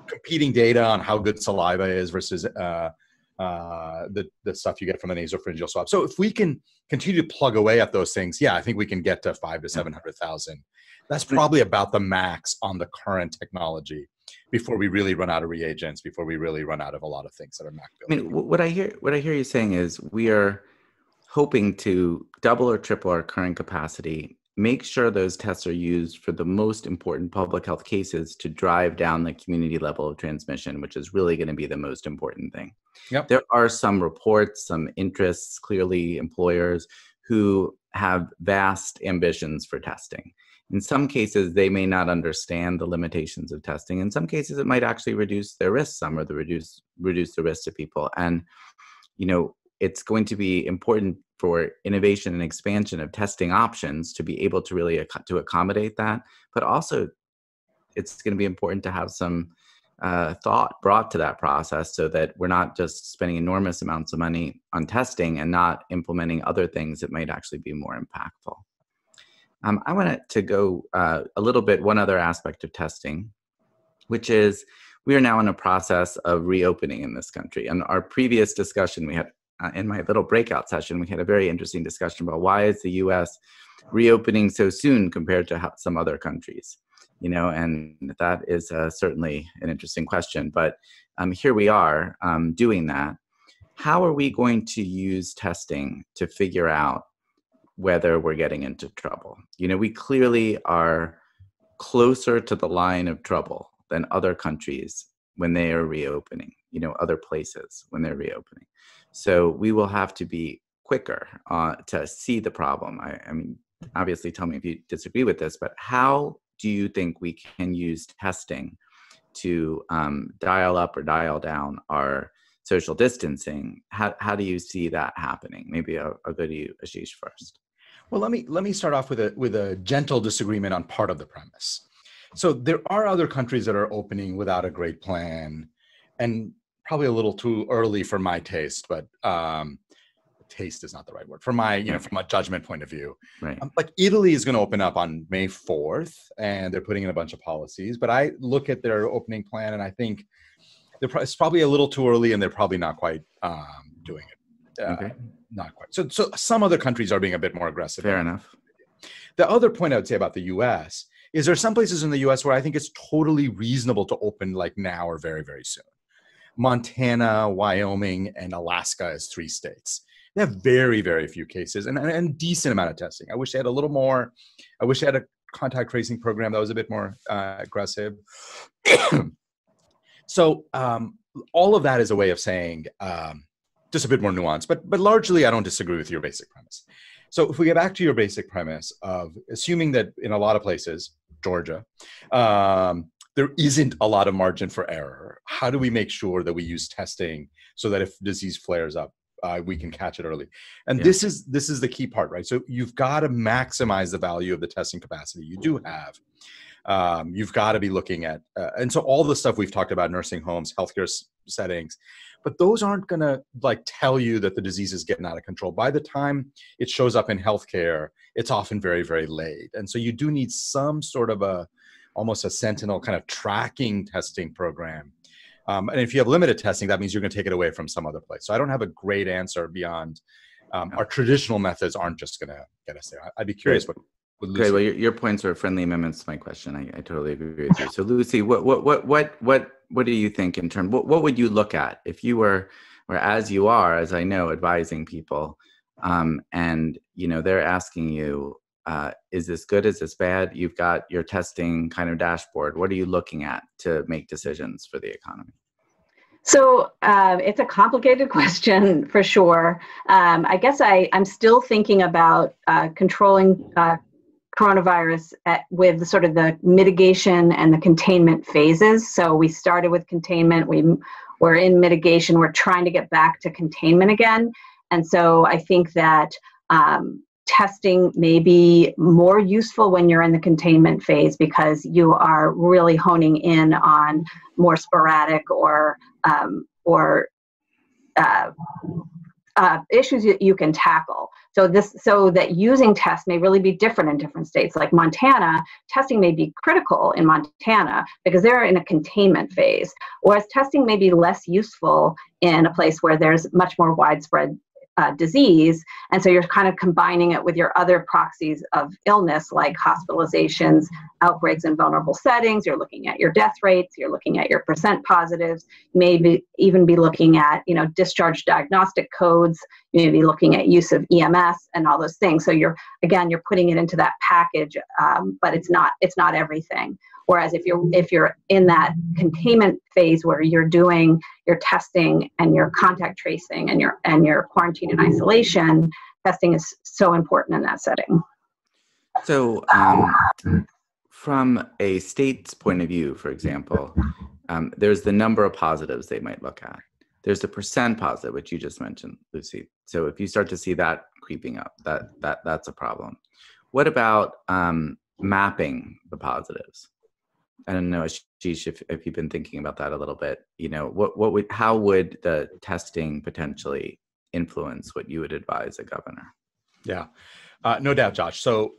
competing data on how good saliva is versus the stuff you get from a nasopharyngeal swab. So if we can continue to plug away at those things, I think we can get to 500,000 to 700,000. That's probably about the max on the current technology before we really run out of reagents, before we really run out of a lot of things that are Mac built. I mean, what I hear you saying is we are hoping to double or triple our current capacity, make sure those tests are used for the most important public health cases to drive down the community level of transmission, which is really going to be the most important thing. Yep. There are some reports, some interests, clearly employers who have vast ambitions for testing. In some cases, they may not understand the limitations of testing. In some cases, it might actually reduce their risk some, or reduce the risk to people. And, it's going to be important for innovation and expansion of testing options to be able to really to accommodate that. But also, it's going to be important to have some thought brought to that process, so that we're not just spending enormous amounts of money on testing and not implementing other things that might actually be more impactful. I wanted to go a little bit one other aspect of testing, which is we are now in a process of reopening in this country. And our previous discussion we had in my little breakout session, we had a very interesting discussion about why is the U.S. reopening so soon compared to some other countries. And that is certainly an interesting question. But here we are doing that. How are we going to use testing to figure out whether we're getting into trouble? We clearly are closer to the line of trouble than other countries when they are reopening, other places when they're reopening. So we will have to be quicker to see the problem. I mean, obviously tell me if you disagree with this, but how do you think we can use testing to dial up or dial down our social distancing? How do you see that happening? Maybe I'll go to you, Ashish, first. Well, let me start off with a gentle disagreement on part of the premise. So there are other countries that are opening without a great plan, and probably a little too early for my taste, but taste is not the right word for my, from a judgment point of view. Right. Like Italy is going to open up on May 4th, and they're putting in a bunch of policies. But I look at their opening plan, and I think it's probably a little too early, and they're probably not quite doing it. Okay. Not quite. So some other countries are being a bit more aggressive. Fair enough. The other point I would say about the U.S. is there are some places in the U.S. where I think it's totally reasonable to open like now or very, very soon. Montana, Wyoming, and Alaska as 3 states. They have very, very few cases and a decent amount of testing. I wish they had a little more. I wish they had a contact tracing program that was a bit more aggressive. So all of that is a way of saying just a bit more nuanced, but largely I don't disagree with your basic premise. So if we get back to your basic premise of assuming that in a lot of places, Georgia, there isn't a lot of margin for error, how do we make sure that we use testing so that if disease flares up, we can catch it early? And this is the key part, right? So you've got to maximize the value of the testing capacity you do have. You've got to be looking at, and so all the stuff we've talked about, nursing homes, healthcare settings, but those aren't going to like tell you that the disease is getting out of control. By the time it shows up in healthcare, it's often very, very late. And so you do need some sort of almost a sentinel kind of tracking testing program. And if you have limited testing, that means you're going to take it away from some other place. So I don't have a great answer beyond our traditional methods aren't just going to get us there. I'd be curious what Lucy. Great. Well, your points are friendly amendments to my question. I totally agree with you. So Lucy, what do you think in terms? What would you look at if you were, or as you are, as I know, advising people, and they're asking you, is this good? Is this bad? You've got your testing kind of dashboard. What are you looking at to make decisions for the economy? So it's a complicated question for sure. I guess I'm still thinking about controlling coronavirus with sort of the mitigation and the containment phases. So we started with containment, we're in mitigation, we're trying to get back to containment again. And so I think that testing may be more useful when you're in the containment phase because you are really honing in on more sporadic or issues that you can tackle. So that using tests may really be different in different states. Like Montana, testing may be critical in Montana because they're in a containment phase, whereas testing may be less useful in a place where there's much more widespread disease. And so you're kind of combining it with your other proxies of illness like hospitalizations, outbreaks in vulnerable settings. You're looking at your death rates, you're looking at your percent positives, maybe even be looking at, discharge diagnostic codes, maybe looking at use of EMS and all those things. So you're putting it into that package, but it's not everything. Whereas if you're in that containment phase where you're doing your testing and your contact tracing and your quarantine and isolation, testing is so important in that setting. So from a state's point of view, for example, there's the number of positives they might look at. There's the percent positive, which you just mentioned, Lucy. So if you start to see that creeping up, that's a problem. What about mapping the positives? I don't know, Ashish, if you've been thinking about that a little bit. You know, how would the testing potentially influence what you would advise a governor? Yeah, no doubt, Josh. So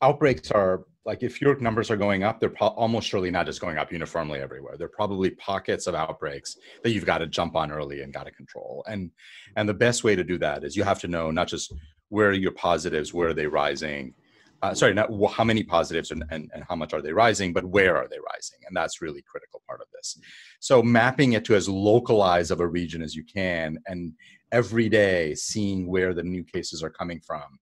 outbreaks are, like, if your numbers are going up, they're almost surely not just going up uniformly everywhere. There are probably pockets of outbreaks that you've got to jump on early and got to control. And the best way to do that is you have to know not just where are your positives, where are they rising, not how many positives and how much are they rising, but where are they rising? And that's really a critical part of this. So mapping it to as localized of a region as you can, and every day seeing where the new cases are coming from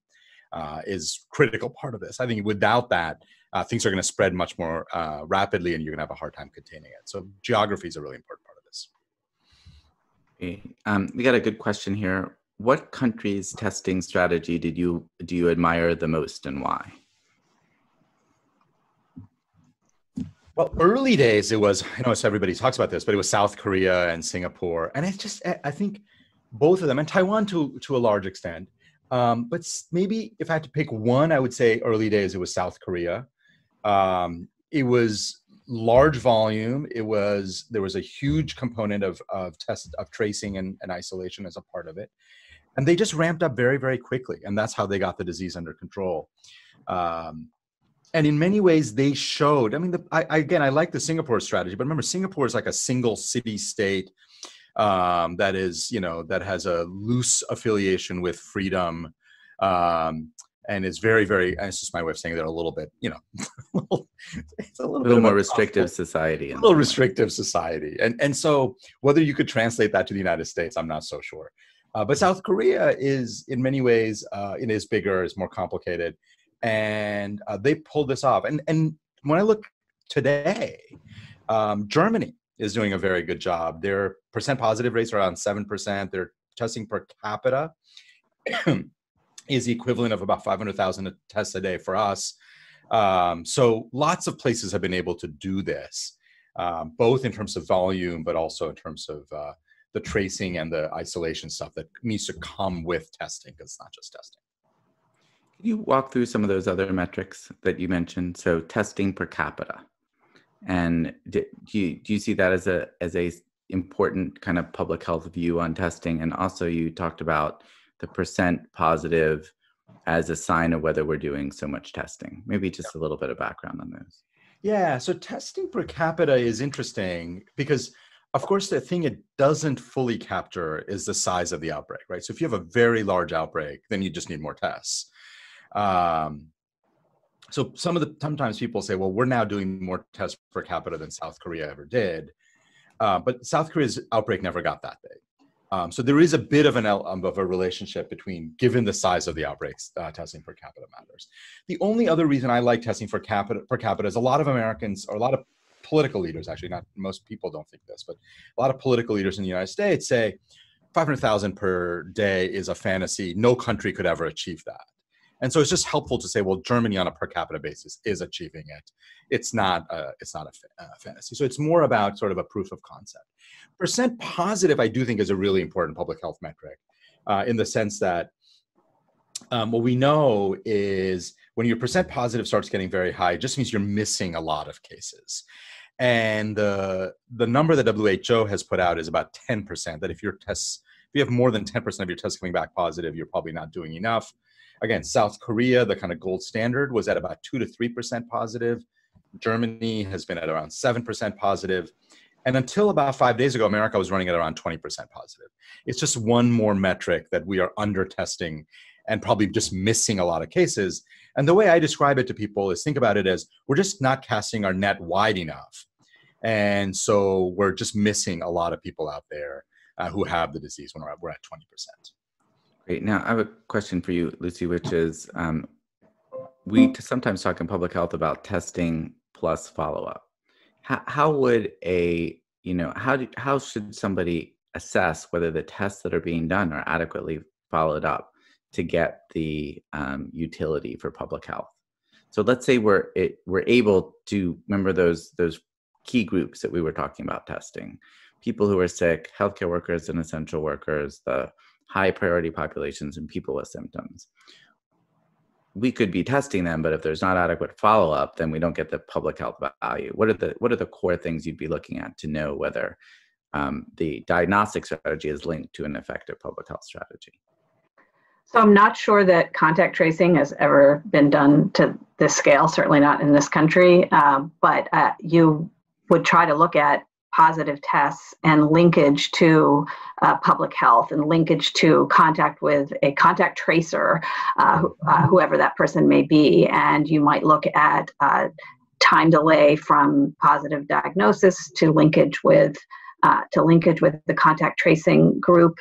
is critical part of this. I think without that, things are going to spread much more rapidly, and you're going to have a hard time containing it. So geography is a really important part of this. Okay. We got a good question here. What country's testing strategy do you admire the most, and why? Well, early days, it was, I know everybody talks about this, but it was South Korea and Singapore. And it's just, I think both of them, and Taiwan to a large extent. But maybe if I had to pick one, I would say early days, it was South Korea. It was large volume. There was a huge component of tracing and isolation as a part of it. And they just ramped up very, very quickly. And that's how they got the disease under control. And in many ways, they showed, I mean, I like the Singapore strategy, but remember, Singapore is like a single city state that has a loose affiliation with freedom, and is very, very, and it's just my way of saying they're a little bit, it's a little more restrictive society. A little restrictive society. And so whether you could translate that to the United States, I'm not so sure. But South Korea is, in many ways, it is bigger, it's more complicated, and they pulled this off. And when I look today, Germany is doing a very good job. Their percent positive rates are around 7%. Their testing per capita is the equivalent of about 500,000 tests a day for us. So lots of places have been able to do this, both in terms of volume, but also in terms of the tracing and the isolation stuff that needs to come with testing, because it's not just testing. Can you walk through some of those other metrics that you mentioned? So testing per capita. And do you see that as a important kind of public health view on testing? And also you talked about the percent positive as a sign of whether we're doing so much testing. Maybe just a little bit of background on those. Yeah, so testing per capita is interesting because, of course, the thing it doesn't fully capture is the size of the outbreak, right? So if you have a very large outbreak, then you just need more tests. So sometimes people say, well, we're now doing more tests per capita than South Korea ever did. But South Korea's outbreak never got that big. So there is a bit of a relationship between, given the size of the outbreaks, testing per capita matters. The only other reason I like testing per capita is a lot of Americans, or a lot of political leaders, actually, not most people don't think this, but a lot of political leaders in the United States say 500,000 per day is a fantasy. No country could ever achieve that. And so it's just helpful to say, well, Germany on a per capita basis is achieving it. It's not a fantasy. So it's more about sort of a proof of concept. Percent positive, I do think, is a really important public health metric in the sense that what we know is when your percent positive starts getting very high, it just means you're missing a lot of cases. And the number that WHO has put out is about 10%, that if you have more than 10% of your tests coming back positive, you're probably not doing enough. Again, South Korea, the kind of gold standard, was at about 2 to 3% positive. Germany has been at around 7% positive. And until about 5 days ago, America was running at around 20% positive. It's just one more metric that we are under testing and probably just missing a lot of cases. And the way I describe it to people is, think about it as, we're just not casting our net wide enough. And so we're just missing a lot of people out there who have the disease when we're at 20%. Great. Now, I have a question for you, Lucy, which is, we sometimes talk in public health about testing plus follow-up. How should somebody assess whether the tests that are being done are adequately followed up? to get the utility for public health. So let's say we're able to remember those key groups that we were talking about testing: people who are sick, healthcare workers and essential workers, the high priority populations, and people with symptoms. We could be testing them, but if there's not adequate follow-up, then we don't get the public health value. What are the core things you'd be looking at to know whether the diagnostic strategy is linked to an effective public health strategy? So I'm not sure that contact tracing has ever been done to this scale, certainly not in this country, but you would try to look at positive tests and linkage to public health and linkage to contact with a contact tracer, whoever that person may be. And you might look at time delay from positive diagnosis to linkage with the contact tracing group.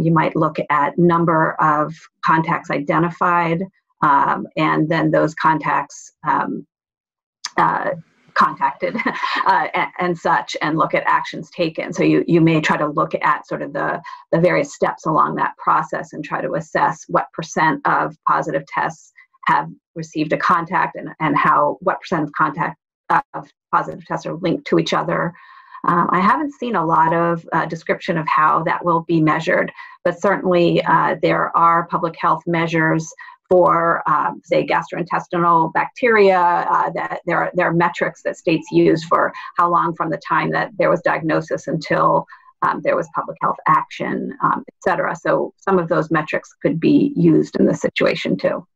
You might look at number of contacts identified, and then those contacts contacted and such, and look at actions taken. So you may try to look at sort of the various steps along that process and try to assess what % of positive tests have received a contact, and what % of contact of positive tests are linked to each other. I haven't seen a lot of description of how that will be measured, but certainly there are public health measures for, say, gastrointestinal bacteria. That there are metrics that states use for how long from the time that there was diagnosis until there was public health action, et cetera. So some of those metrics could be used in this situation too.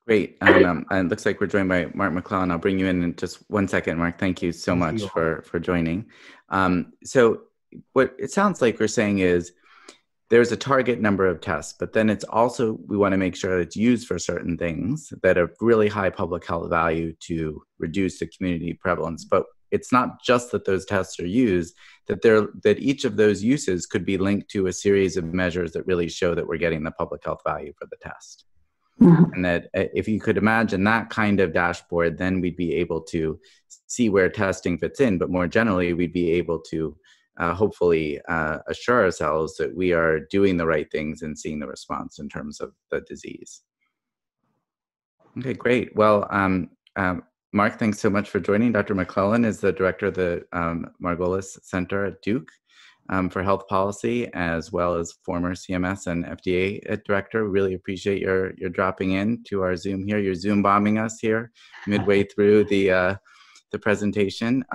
Great. And it looks like we're joined by Mark McClellan. I'll bring you in just 1 second, Mark. Thank you so much for joining. So what it sounds like we're saying is there's a target number of tests, but then it's also, we want to make sure that it's used for certain things that are really high public health value to reduce the community prevalence. But it's not just that those tests are used, that each of those uses could be linked to a series of measures that really show that we're getting the public health value for the test. Mm-hmm. And that if you could imagine that kind of dashboard, then we'd be able to see where testing fits in, but more generally, we'd be able to hopefully assure ourselves that we are doing the right things and seeing the response in terms of the disease. Okay, great. Well, Mark, thanks so much for joining. Dr. McClellan is the director of the Margolis Center at Duke for Health Policy, as well as former CMS and FDA director. Really appreciate your dropping in to our Zoom here. You're Zoom bombing us here midway through the presentation.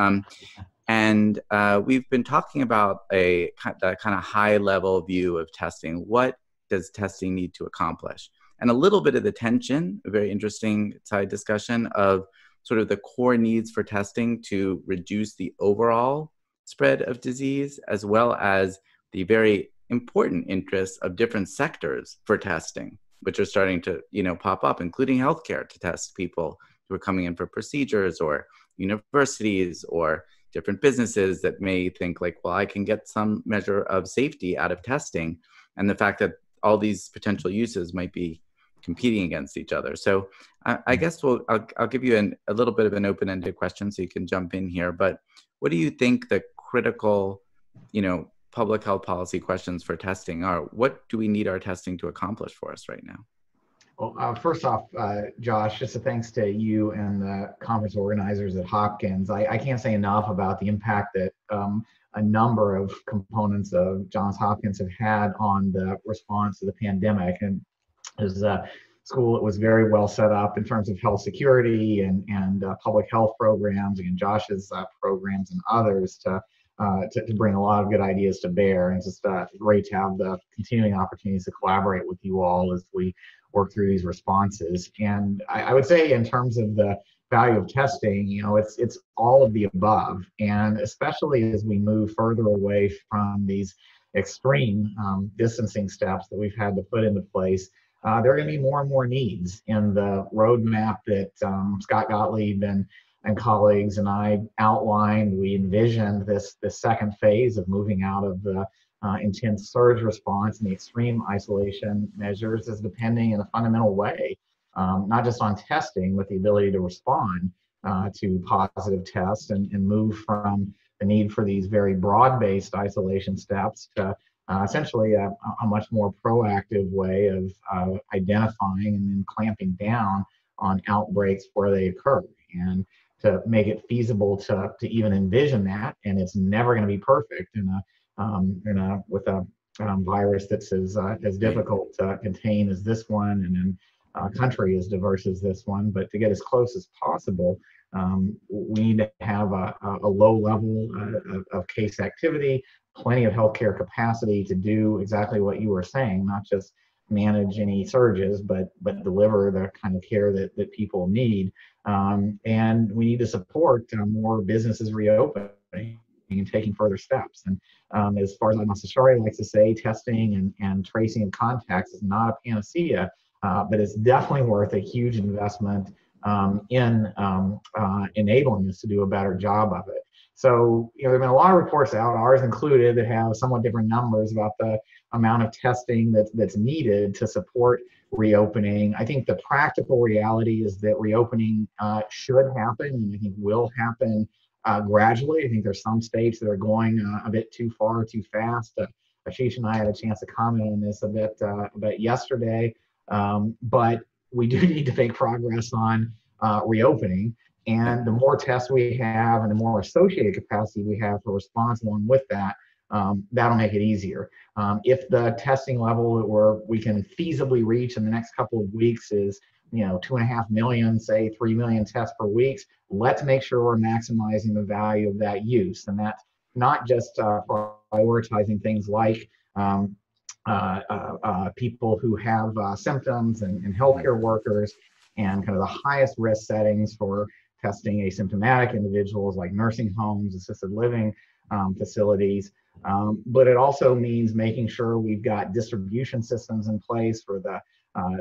And we've been talking about the kind of high level view of testing. What does testing need to accomplish? And a little bit of the tension, a very interesting side discussion of sort of the core needs for testing to reduce the overall spread of disease, as well as the very important interests of different sectors for testing, which are starting to pop up, including healthcare, to test people who are coming in for procedures, or universities, or different businesses that may think like, well, I can get some measure of safety out of testing, and the fact that all these potential uses might be competing against each other. So I guess I'll give you a little bit of an open-ended question so you can jump in here, but what do you think the critical, public health policy questions for testing are? What do we need our testing to accomplish for us right now? Well, first off, Josh, just a thanks to you and the conference organizers at Hopkins. I can't say enough about the impact that a number of components of Johns Hopkins have had on the response to the pandemic. And as a school, it was very well set up in terms of health security and public health programs, and Josh's programs and others to bring a lot of good ideas to bear. And it's just great to have the continuing opportunities to collaborate with you all as we work through these responses. And I would say in terms of the value of testing, it's all of the above. And especially as we move further away from these extreme distancing steps that we've had to put into place, there are going to be more and more needs. In the roadmap that Scott Gottlieb and colleagues and I outlined, we envisioned this second phase of moving out of the intense surge response and the extreme isolation measures as depending in a fundamental way, not just on testing, but the ability to respond to positive tests and move from the need for these very broad-based isolation steps to essentially a much more proactive way of identifying and then clamping down on outbreaks where they occur, and to make it feasible to even envision that. And it's never going to be perfect with a virus that's as difficult to contain as this one, and in a country as diverse as this one. But to get as close as possible, we need to have a low level of case activity, plenty of healthcare capacity to do exactly what you were saying, not just manage any surges, but deliver the kind of care that people need. And we need to support more businesses reopening and taking further steps. And as far as Masashari likes to say, testing and tracing of contacts is not a panacea, but it's definitely worth a huge investment in enabling us to do a better job of it. So, there have been a lot of reports out, ours included, that have somewhat different numbers about the amount of testing that's needed to support reopening. I think the practical reality is that reopening should happen, and I think will happen gradually. I think there's some states that are going a bit too far, too fast. Ashish and I had a chance to comment on this a bit yesterday, but we do need to make progress on reopening. And the more tests we have and the more associated capacity we have for response along with that, that'll make it easier. If the testing level that we can feasibly reach in the next couple of weeks is 2.5 million, say 3 million tests per week, let's make sure we're maximizing the value of that use. And that's not just prioritizing things like people who have symptoms and healthcare workers, and kind of the highest risk settings for testing asymptomatic individuals like nursing homes, assisted living facilities. But it also means making sure we've got distribution systems in place for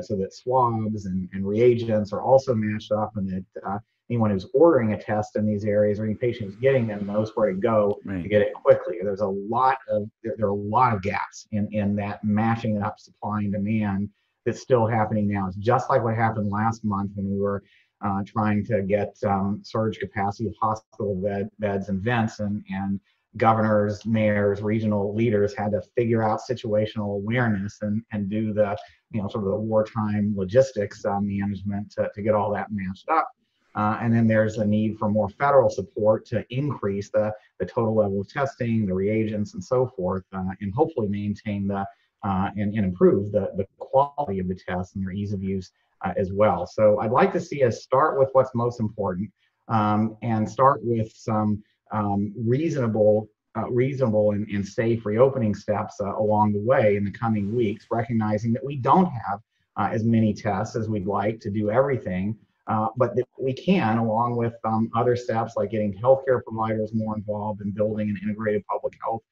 so that swabs and reagents are also matched up, and that anyone who's ordering a test in these areas or any patient who's getting them knows where to go to get it quickly. There are a lot of gaps in that matching up supply and demand that's still happening now. It's just like what happened last month when we were trying to get surge capacity of hospital beds and vents, and governors, mayors, regional leaders had to figure out situational awareness and do the sort of the wartime logistics management to get all that matched up. And then there's the need for more federal support to increase the total level of testing, the reagents, and so forth, and hopefully maintain and improve the quality of the tests and their ease of use as well. So I'd like to see us start with what's most important, and start with some reasonable and safe reopening steps along the way in the coming weeks, recognizing that we don't have as many tests as we'd like to do everything, but that we can, along with other steps like getting healthcare providers more involved in building an integrated public health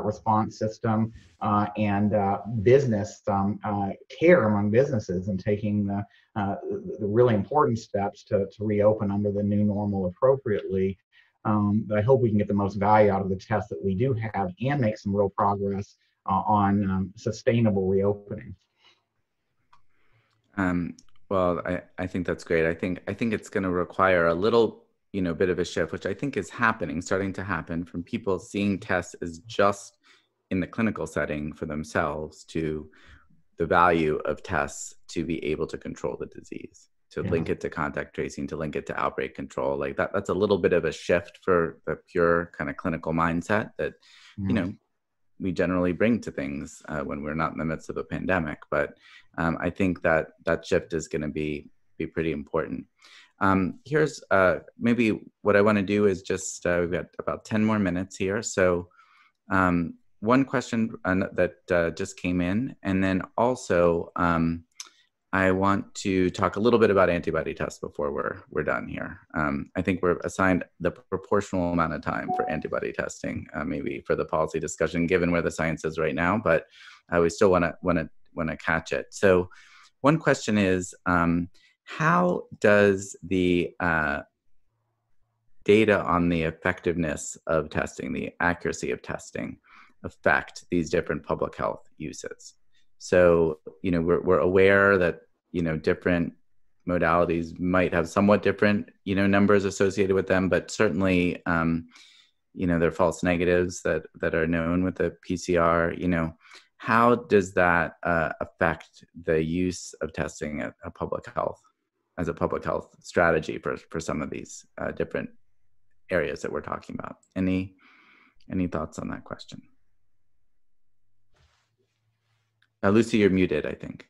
response system, and business care among businesses, and taking the really important steps to reopen under the new normal appropriately. But I hope we can get the most value out of the tests that we do have and make some real progress on sustainable reopening. Well, I think that's great. I think it's going to require a little bit of a shift, which I think is starting to happen, from people seeing tests as just in the clinical setting for themselves to the value of tests to be able to control the disease, to link it to contact tracing, to link it to outbreak control. Like that's a little bit of a shift for the pure kind of clinical mindset that, we generally bring to things when we're not in the midst of a pandemic. But I think that shift is going to be pretty important. Here's maybe what I want to do is just, we've got about 10 more minutes here. So one question that just came in, and then also I want to talk a little bit about antibody tests before we're done here. I think we're assigned the proportional amount of time for antibody testing, maybe for the policy discussion, given where the science is right now, but we still want to catch it. So one question is, how does the data on the effectiveness of testing, the accuracy of testing, affect these different public health uses? So, we're aware that, different modalities might have somewhat different, numbers associated with them, but certainly there are false negatives that are known with the PCR. How does that affect the use of testing as a public health strategy for some of these different areas that we're talking about? Any thoughts on that question? Lucy, you're muted, I think.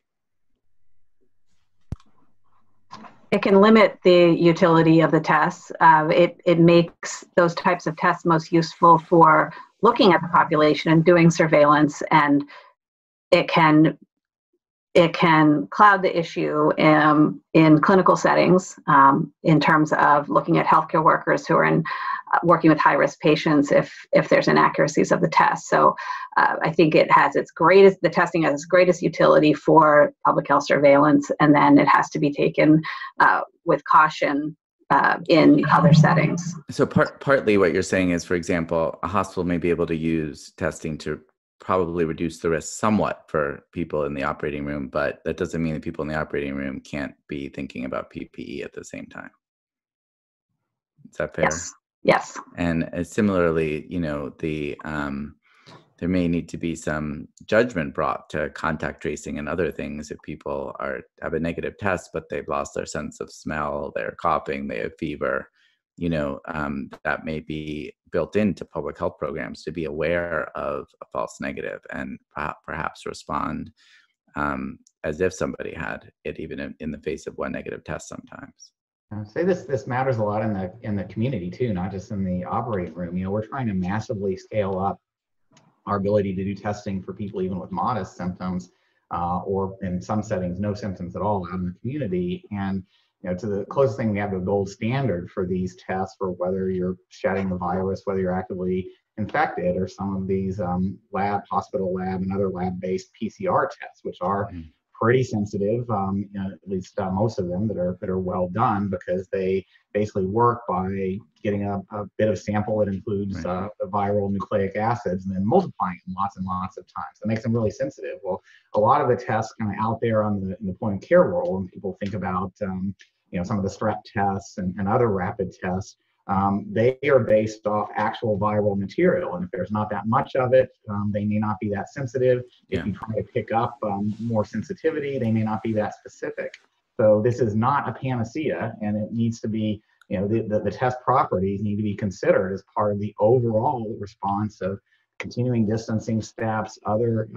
It can limit the utility of the tests. It makes those types of tests most useful for looking at the population and doing surveillance, and it can cloud the issue in clinical settings in terms of looking at healthcare workers who are working with high-risk patients if there's inaccuracies of the test. So I think the testing has its greatest utility for public health surveillance, and then it has to be taken with caution in other settings. So partly what you're saying is, for example, a hospital may be able to use testing to probably reduce the risk somewhat for people in the operating room, but that doesn't mean that people in the operating room can't be thinking about PPE at the same time. Is that fair? Yes. And similarly, there may need to be some judgment brought to contact tracing and other things if people have a negative test, but they've lost their sense of smell, they're coughing, they have fever. That may be built into public health programs to be aware of a false negative and perhaps respond as if somebody had it, even in the face of one negative test sometimes. I'd say this matters a lot in the community too, not just in the operating room. We're trying to massively scale up our ability to do testing for people even with modest symptoms, or in some settings no symptoms at all out in the community. And to the closest thing we have to a gold standard for these tests, for whether you're shedding the virus, whether you're actively infected, or some of these hospital lab and other lab-based PCR tests, which are pretty sensitive, at least most of them that are well done, because they basically work by getting a bit of sample that includes the viral nucleic acids and then multiplying them lots and lots of times. That makes them really sensitive. Well, a lot of the tests kind of out there in the point of care world, when people think about some of the strep tests and other rapid tests, they are based off actual viral material. And if there's not that much of it, they may not be that sensitive. If you try to pick up more sensitivity, they may not be that specific. So this is not a panacea, and it needs to be, the test properties need to be considered as part of the overall response of continuing distancing steps, other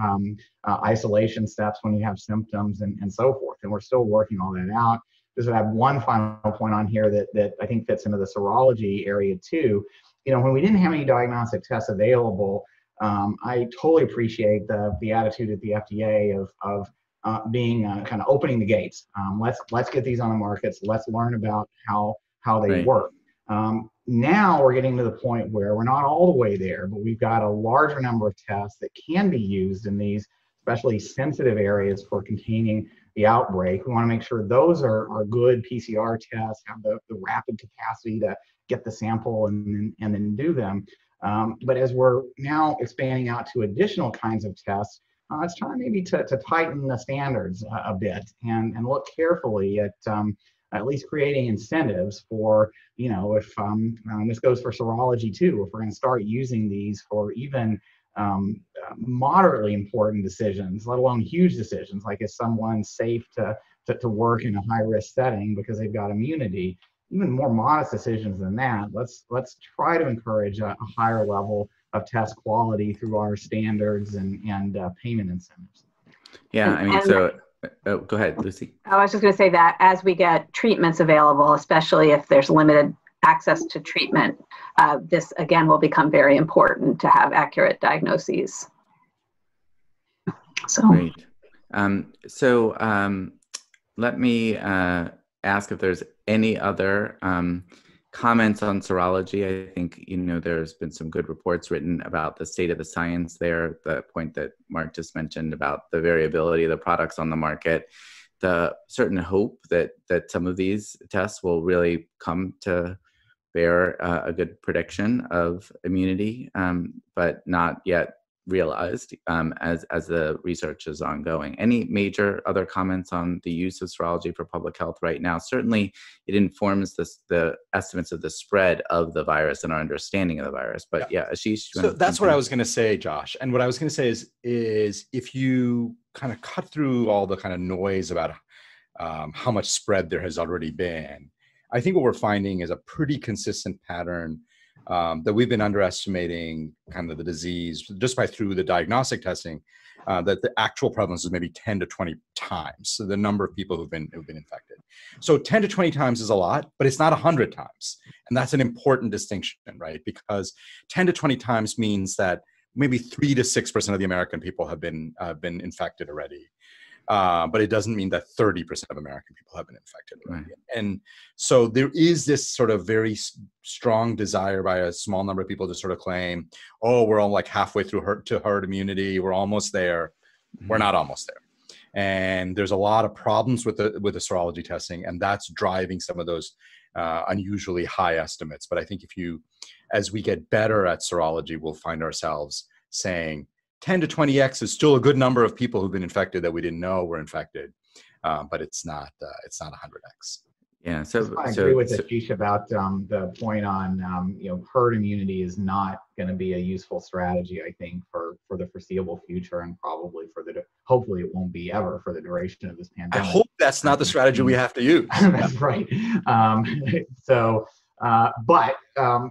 isolation steps when you have symptoms, and so forth. And we're still working all that out. Just have one final point on here that I think fits into the serology area too. When we didn't have any diagnostic tests available, I totally appreciate the attitude at the FDA of being kind of opening the gates. Let's get these on the markets. Let's learn about how they work. Now we're getting to the point where we're not all the way there, but we've got a larger number of tests that can be used in these especially sensitive areas for containing the outbreak. We want to make sure those are good PCR tests, have the rapid capacity to get the sample and then do them. But as we're now expanding out to additional kinds of tests, it's time maybe to tighten the standards a bit and look carefully at least creating incentives for, if this goes for serology too, if we're going to start using these for even moderately important decisions, let alone huge decisions, like is someone safe to work in a high-risk setting because they've got immunity. Even more modest decisions than that, let's try to encourage a higher level of test quality through our standards and payment incentives. Yeah, go ahead, Lucy. I was just going to say that as we get treatments available, especially if there's limited access to treatment, this again will become very important to have accurate diagnoses. Great. Let me ask if there's any other comments on serology. I think, there's been some good reports written about the state of the science there, the point that Mark just mentioned about the variability of the products on the market, the certain hope that some of these tests will really come to bear a good prediction of immunity, but not yet realized as the research is ongoing. Any major other comments on the use of serology for public health right now? Certainly, it informs the estimates of the spread of the virus and our understanding of the virus. But yeah, Ashish. So that's what I was going to say, Josh. And what I was going to say is if you kind of cut through all the kind of noise about how much spread there has already been, I think what we're finding is a pretty consistent pattern that we've been underestimating kind of the disease just by through the diagnostic testing, that the actual prevalence is maybe 10 to 20 times. So the number of people who've been infected. So 10 to 20 times is a lot, but it's not 100 times. And that's an important distinction, right? Because 10 to 20 times means that maybe 3 to 6% of the American people have been infected already. But it doesn't mean that 30% of American people have been infected already. Right. And so there is this sort of very strong desire by a small number of people to sort of claim, oh, we're all like halfway through herd immunity. We're almost there. Mm-hmm. We're not almost there. And there's a lot of problems with the serology testing, and that's driving some of those unusually high estimates. But I think as we get better at serology, we'll find ourselves saying, 10 to 20x is still a good number of people who've been infected that we didn't know were infected, but it's not 100x. Yeah, so I agree with Ashish about the point on herd immunity is not going to be a useful strategy, I think, for the foreseeable future, and probably hopefully it won't be ever for the duration of this pandemic. I hope that's not the strategy we have to use. That's right. But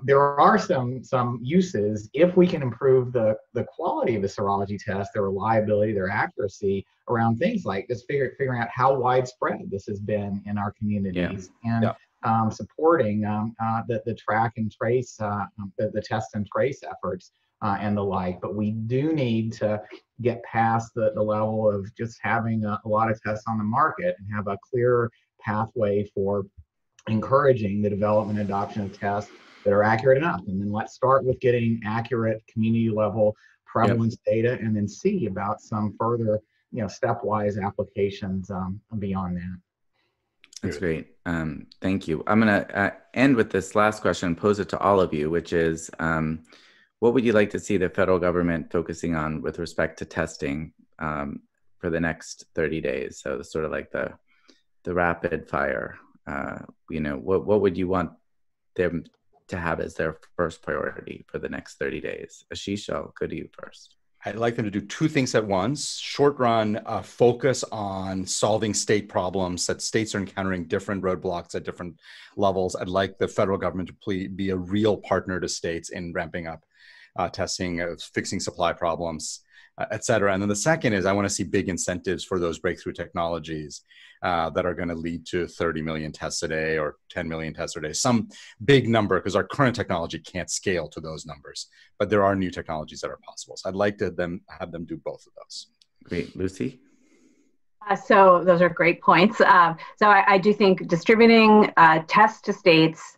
there are some uses if we can improve the quality of the serology test, their reliability, their accuracy around things like just figuring out how widespread this has been in our communities, and supporting the track and trace, the test and trace efforts and the like. But we do need to get past the level of just having a lot of tests on the market and have a clear pathway for encouraging the development and adoption of tests that are accurate enough. And then let's start with getting accurate community level prevalence data, and then see about some further, stepwise applications beyond that. That's great. Thank you. I'm going to end with this last question and pose it to all of you, which is, what would you like to see the federal government focusing on with respect to testing for the next 30 days? So sort of like the rapid fire. What would you want them to have as their first priority for the next 30 days? Ashish, I'll go to you first. I'd like them to do two things at once. Short run, focus on solving state problems, that states are encountering different roadblocks at different levels. I'd like the federal government to be a real partner to states in ramping up testing, fixing supply problems, et cetera. And then the second is I want to see big incentives for those breakthrough technologies that are going to lead to 30 million tests a day or 10 million tests a day, some big number, because our current technology can't scale to those numbers, but there are new technologies that are possible. So I'd like to have them do both of those. Great. Lucy? So those are great points. So I do think distributing tests to states,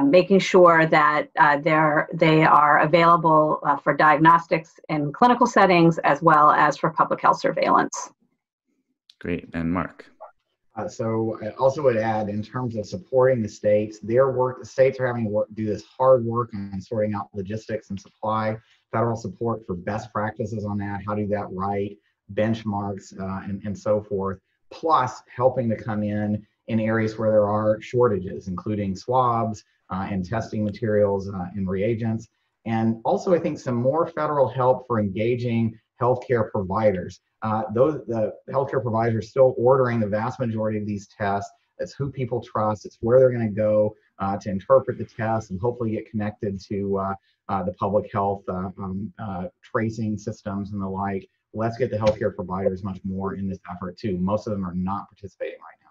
making sure that they are available for diagnostics in clinical settings as well as for public health surveillance. Great. And Mark? So I also would add, in terms of supporting the states, the states are having to do this hard work on sorting out logistics and supply, federal support for best practices on that, how to do that right, benchmarks, and so forth, plus helping to come in areas where there are shortages, including swabs and testing materials and reagents. And also, I think some more federal help for engaging healthcare providers. The healthcare providers are still ordering the vast majority of these tests. It's who people trust. It's where they're going to go to interpret the tests and hopefully get connected to the public health tracing systems and the like. Let's get the healthcare providers much more in this effort too. Most of them are not participating right now.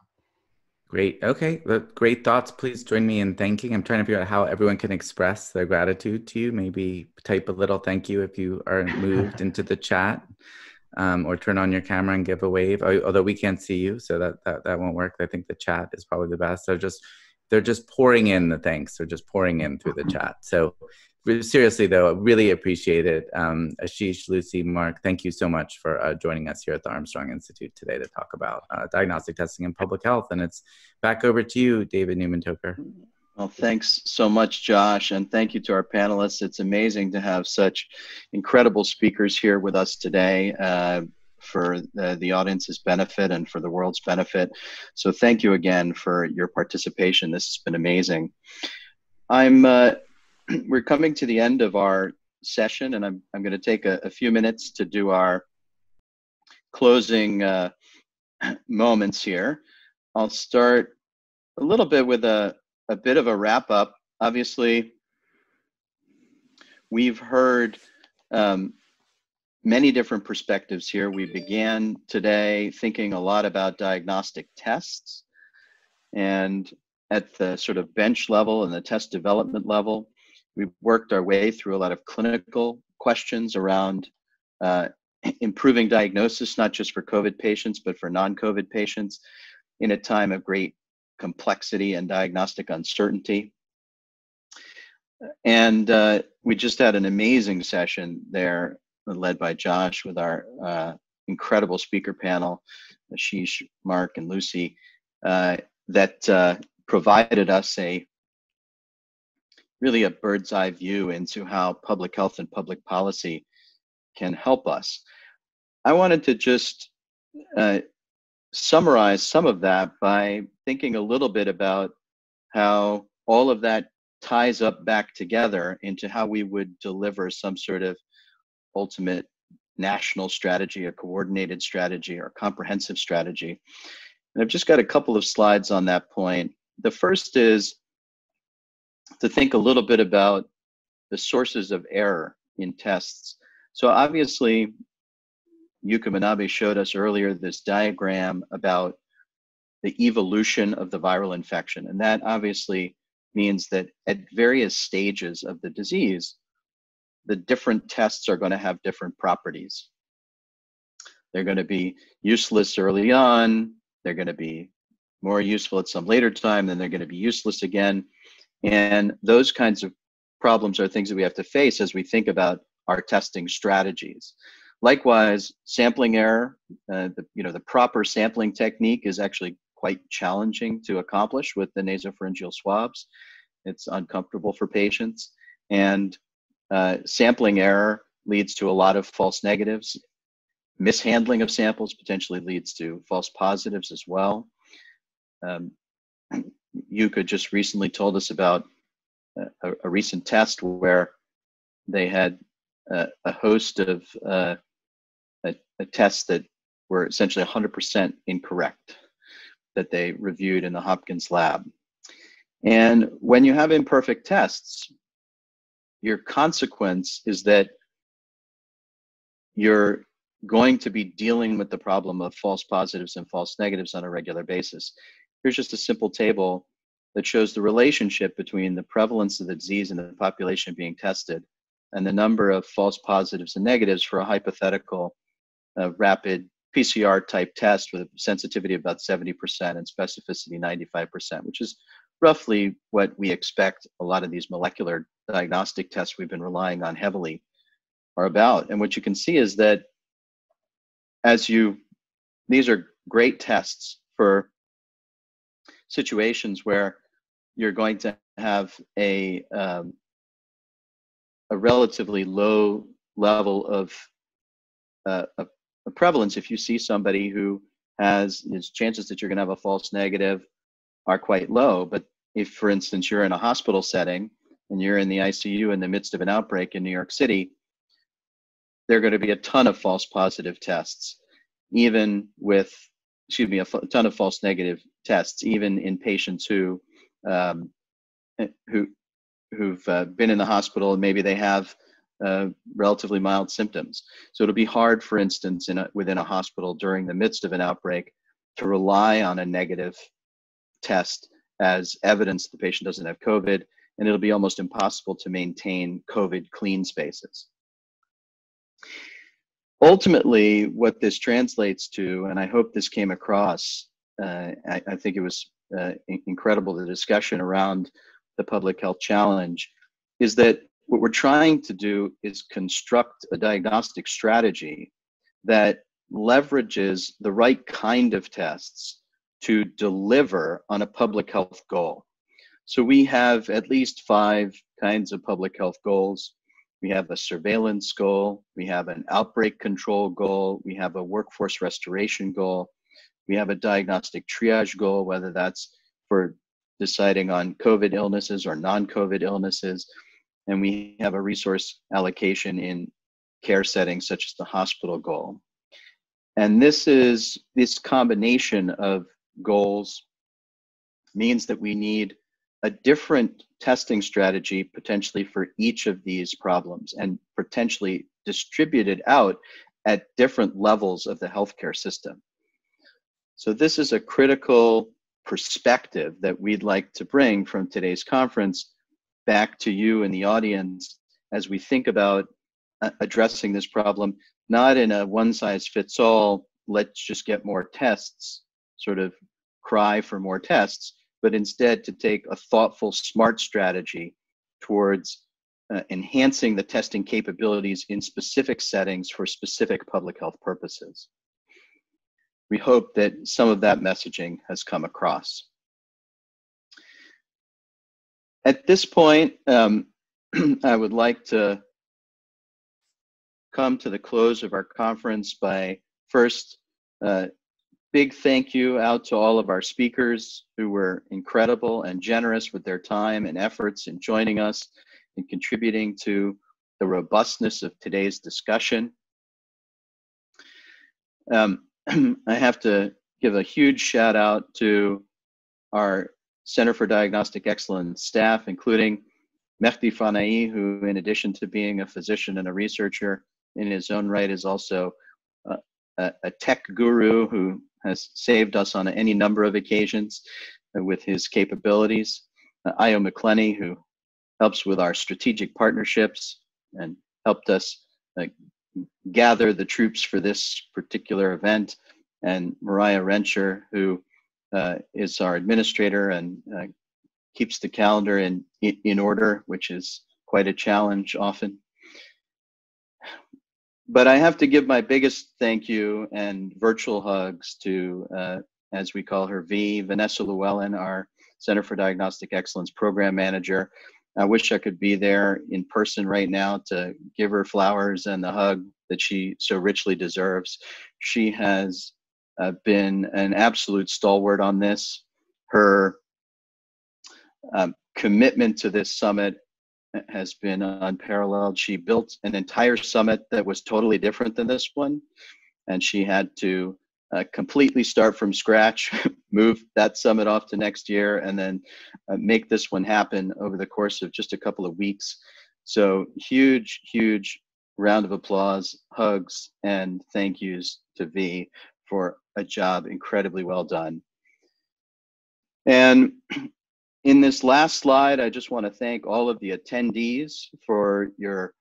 Great. Okay. Great thoughts. Please join me in thanking. I'm trying to figure out how everyone can express their gratitude to you. Maybe type a little thank you if you are moved into the chat, or turn on your camera and give a wave. Although we can't see you, so that won't work. I think the chat is probably the best. They're just pouring in the thanks. They're just pouring in through the chat. So seriously, though, I really appreciate it. Ashish, Lucy, Mark, thank you so much for joining us here at the Armstrong Institute today to talk about diagnostic testing in public health. And it's back over to you, David Newman-Toker. Well, thanks so much, Josh, and thank you to our panelists. It's amazing to have such incredible speakers here with us today for the audience's benefit and for the world's benefit. So thank you again for your participation. This has been amazing. We're coming to the end of our session, and I'm going to take a few minutes to do our closing moments here. I'll start a little bit with a bit of a wrap up. Obviously, we've heard many different perspectives here. We began today thinking a lot about diagnostic tests, and at the sort of bench level and the test development level, we've worked our way through a lot of clinical questions around improving diagnosis, not just for COVID patients, but for non-COVID patients in a time of great complexity and diagnostic uncertainty. And we just had an amazing session there led by Josh with our incredible speaker panel, Ashish, Mark, and Lucy, that provided us really a bird's eye view into how public health and public policy can help us. I wanted to just summarize some of that by thinking a little bit about how all of that ties up back together into how we would deliver some sort of ultimate national strategy, a coordinated strategy, or comprehensive strategy. And I've just got a couple of slides on that point. The first is to think a little bit about the sources of error in tests. So obviously, Yuka Manabe showed us earlier this diagram about the evolution of the viral infection. And that obviously means that at various stages of the disease, the different tests are going to have different properties. They're going to be useless early on, they're going to be more useful at some later time, then they're going to be useless again. And those kinds of problems are things that we have to face as we think about our testing strategies. Likewise, sampling error, the proper sampling technique is actually quite challenging to accomplish with the nasopharyngeal swabs. It's uncomfortable for patients. And sampling error leads to a lot of false negatives. Mishandling of samples potentially leads to false positives as well. Yuka just recently told us about a recent test where they had a host of tests that were essentially 100% incorrect that they reviewed in the Hopkins lab. And when you have imperfect tests, your consequence is that you're going to be dealing with the problem of false positives and false negatives on a regular basis. Here's just a simple table that shows the relationship between the prevalence of the disease in the population being tested and the number of false positives and negatives for a hypothetical rapid PCR type test with a sensitivity of about 70% and specificity 95%, which is roughly what we expect a lot of these molecular diagnostic tests we've been relying on heavily are about. And what you can see is that these are great tests for situations where you're going to have a relatively low level of prevalence. If you see somebody who has his chances that you're going to have a false negative are quite low. But if, for instance, you're in a hospital setting and you're in the ICU in the midst of an outbreak in New York City, there are going to be a ton of false positive tests, even with, a ton of false negative tests, even in patients who've been in the hospital and maybe they have relatively mild symptoms. So it'll be hard, for instance, within a hospital during the midst of an outbreak to rely on a negative test as evidence the patient doesn't have COVID, and it'll be almost impossible to maintain COVID clean spaces. Ultimately, what this translates to, and I hope this came across, I think it was incredible, the discussion around the public health challenge, is that what we're trying to do is construct a diagnostic strategy that leverages the right kind of tests to deliver on a public health goal. So we have at least 5 kinds of public health goals. We have a surveillance goal, we have an outbreak control goal, we have a workforce restoration goal, we have a diagnostic triage goal, whether that's for deciding on COVID illnesses or non-COVID illnesses, and we have a resource allocation in care settings such as the hospital goal. And this combination of goals means that we need a different testing strategy potentially for each of these problems and potentially distributed out at different levels of the healthcare system. So this is a critical perspective that we'd like to bring from today's conference back to you in the audience as we think about addressing this problem, not in a one-size-fits-all, let's just get more tests, sort of cry for more tests, but instead to take a thoughtful, smart strategy towards enhancing the testing capabilities in specific settings for specific public health purposes. We hope that some of that messaging has come across. At this point, I would like to come to the close of our conference by first big thank you out to all of our speakers who were incredible and generous with their time and efforts in joining us and contributing to the robustness of today's discussion. I have to give a huge shout out to our Center for Diagnostic Excellence staff, including Mehdi Fanai, who in addition to being a physician and a researcher in his own right is also a tech guru who has saved us on any number of occasions with his capabilities. Io McClenny, who helps with our strategic partnerships and helped us gather the troops for this particular event. And Mariah Rencher, who is our administrator and keeps the calendar in order, which is quite a challenge often. But I have to give my biggest thank you and virtual hugs to, as we call her, Vanessa Llewellyn, our Center for Diagnostic Excellence Program Manager. I wish I could be there in person right now to give her flowers and the hug that she so richly deserves. She has been an absolute stalwart on this. Her commitment to this summit has been unparalleled. She built an entire summit that was totally different than this one, and she had to completely start from scratch, move that summit off to next year, and then make this one happen over the course of just a couple of weeks. So huge, huge round of applause, hugs, and thank yous to V for a job incredibly well done. And in this last slide, I just want to thank all of the attendees for your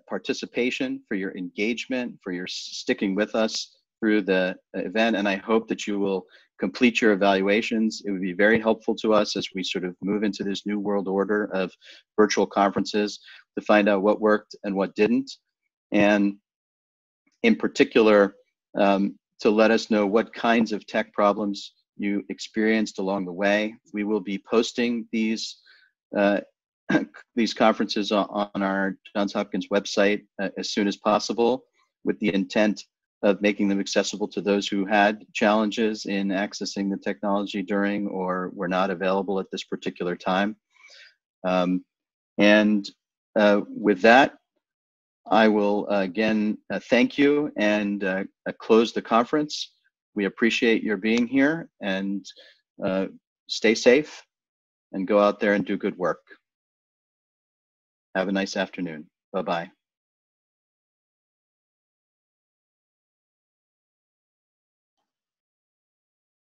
participation, for your engagement, for your sticking with us through the event. And I hope that you will complete your evaluations. It would be very helpful to us as we sort of move into this new world order of virtual conferences to find out what worked and what didn't. And in particular, to let us know what kinds of tech problems you experienced along the way. We will be posting these conferences on our Johns Hopkins website as soon as possible, with the intent of making them accessible to those who had challenges in accessing the technology during or were not available at this particular time. With that, I will again thank you and close the conference. We appreciate your being here, and stay safe and go out there and do good work. Have a nice afternoon. Bye-bye.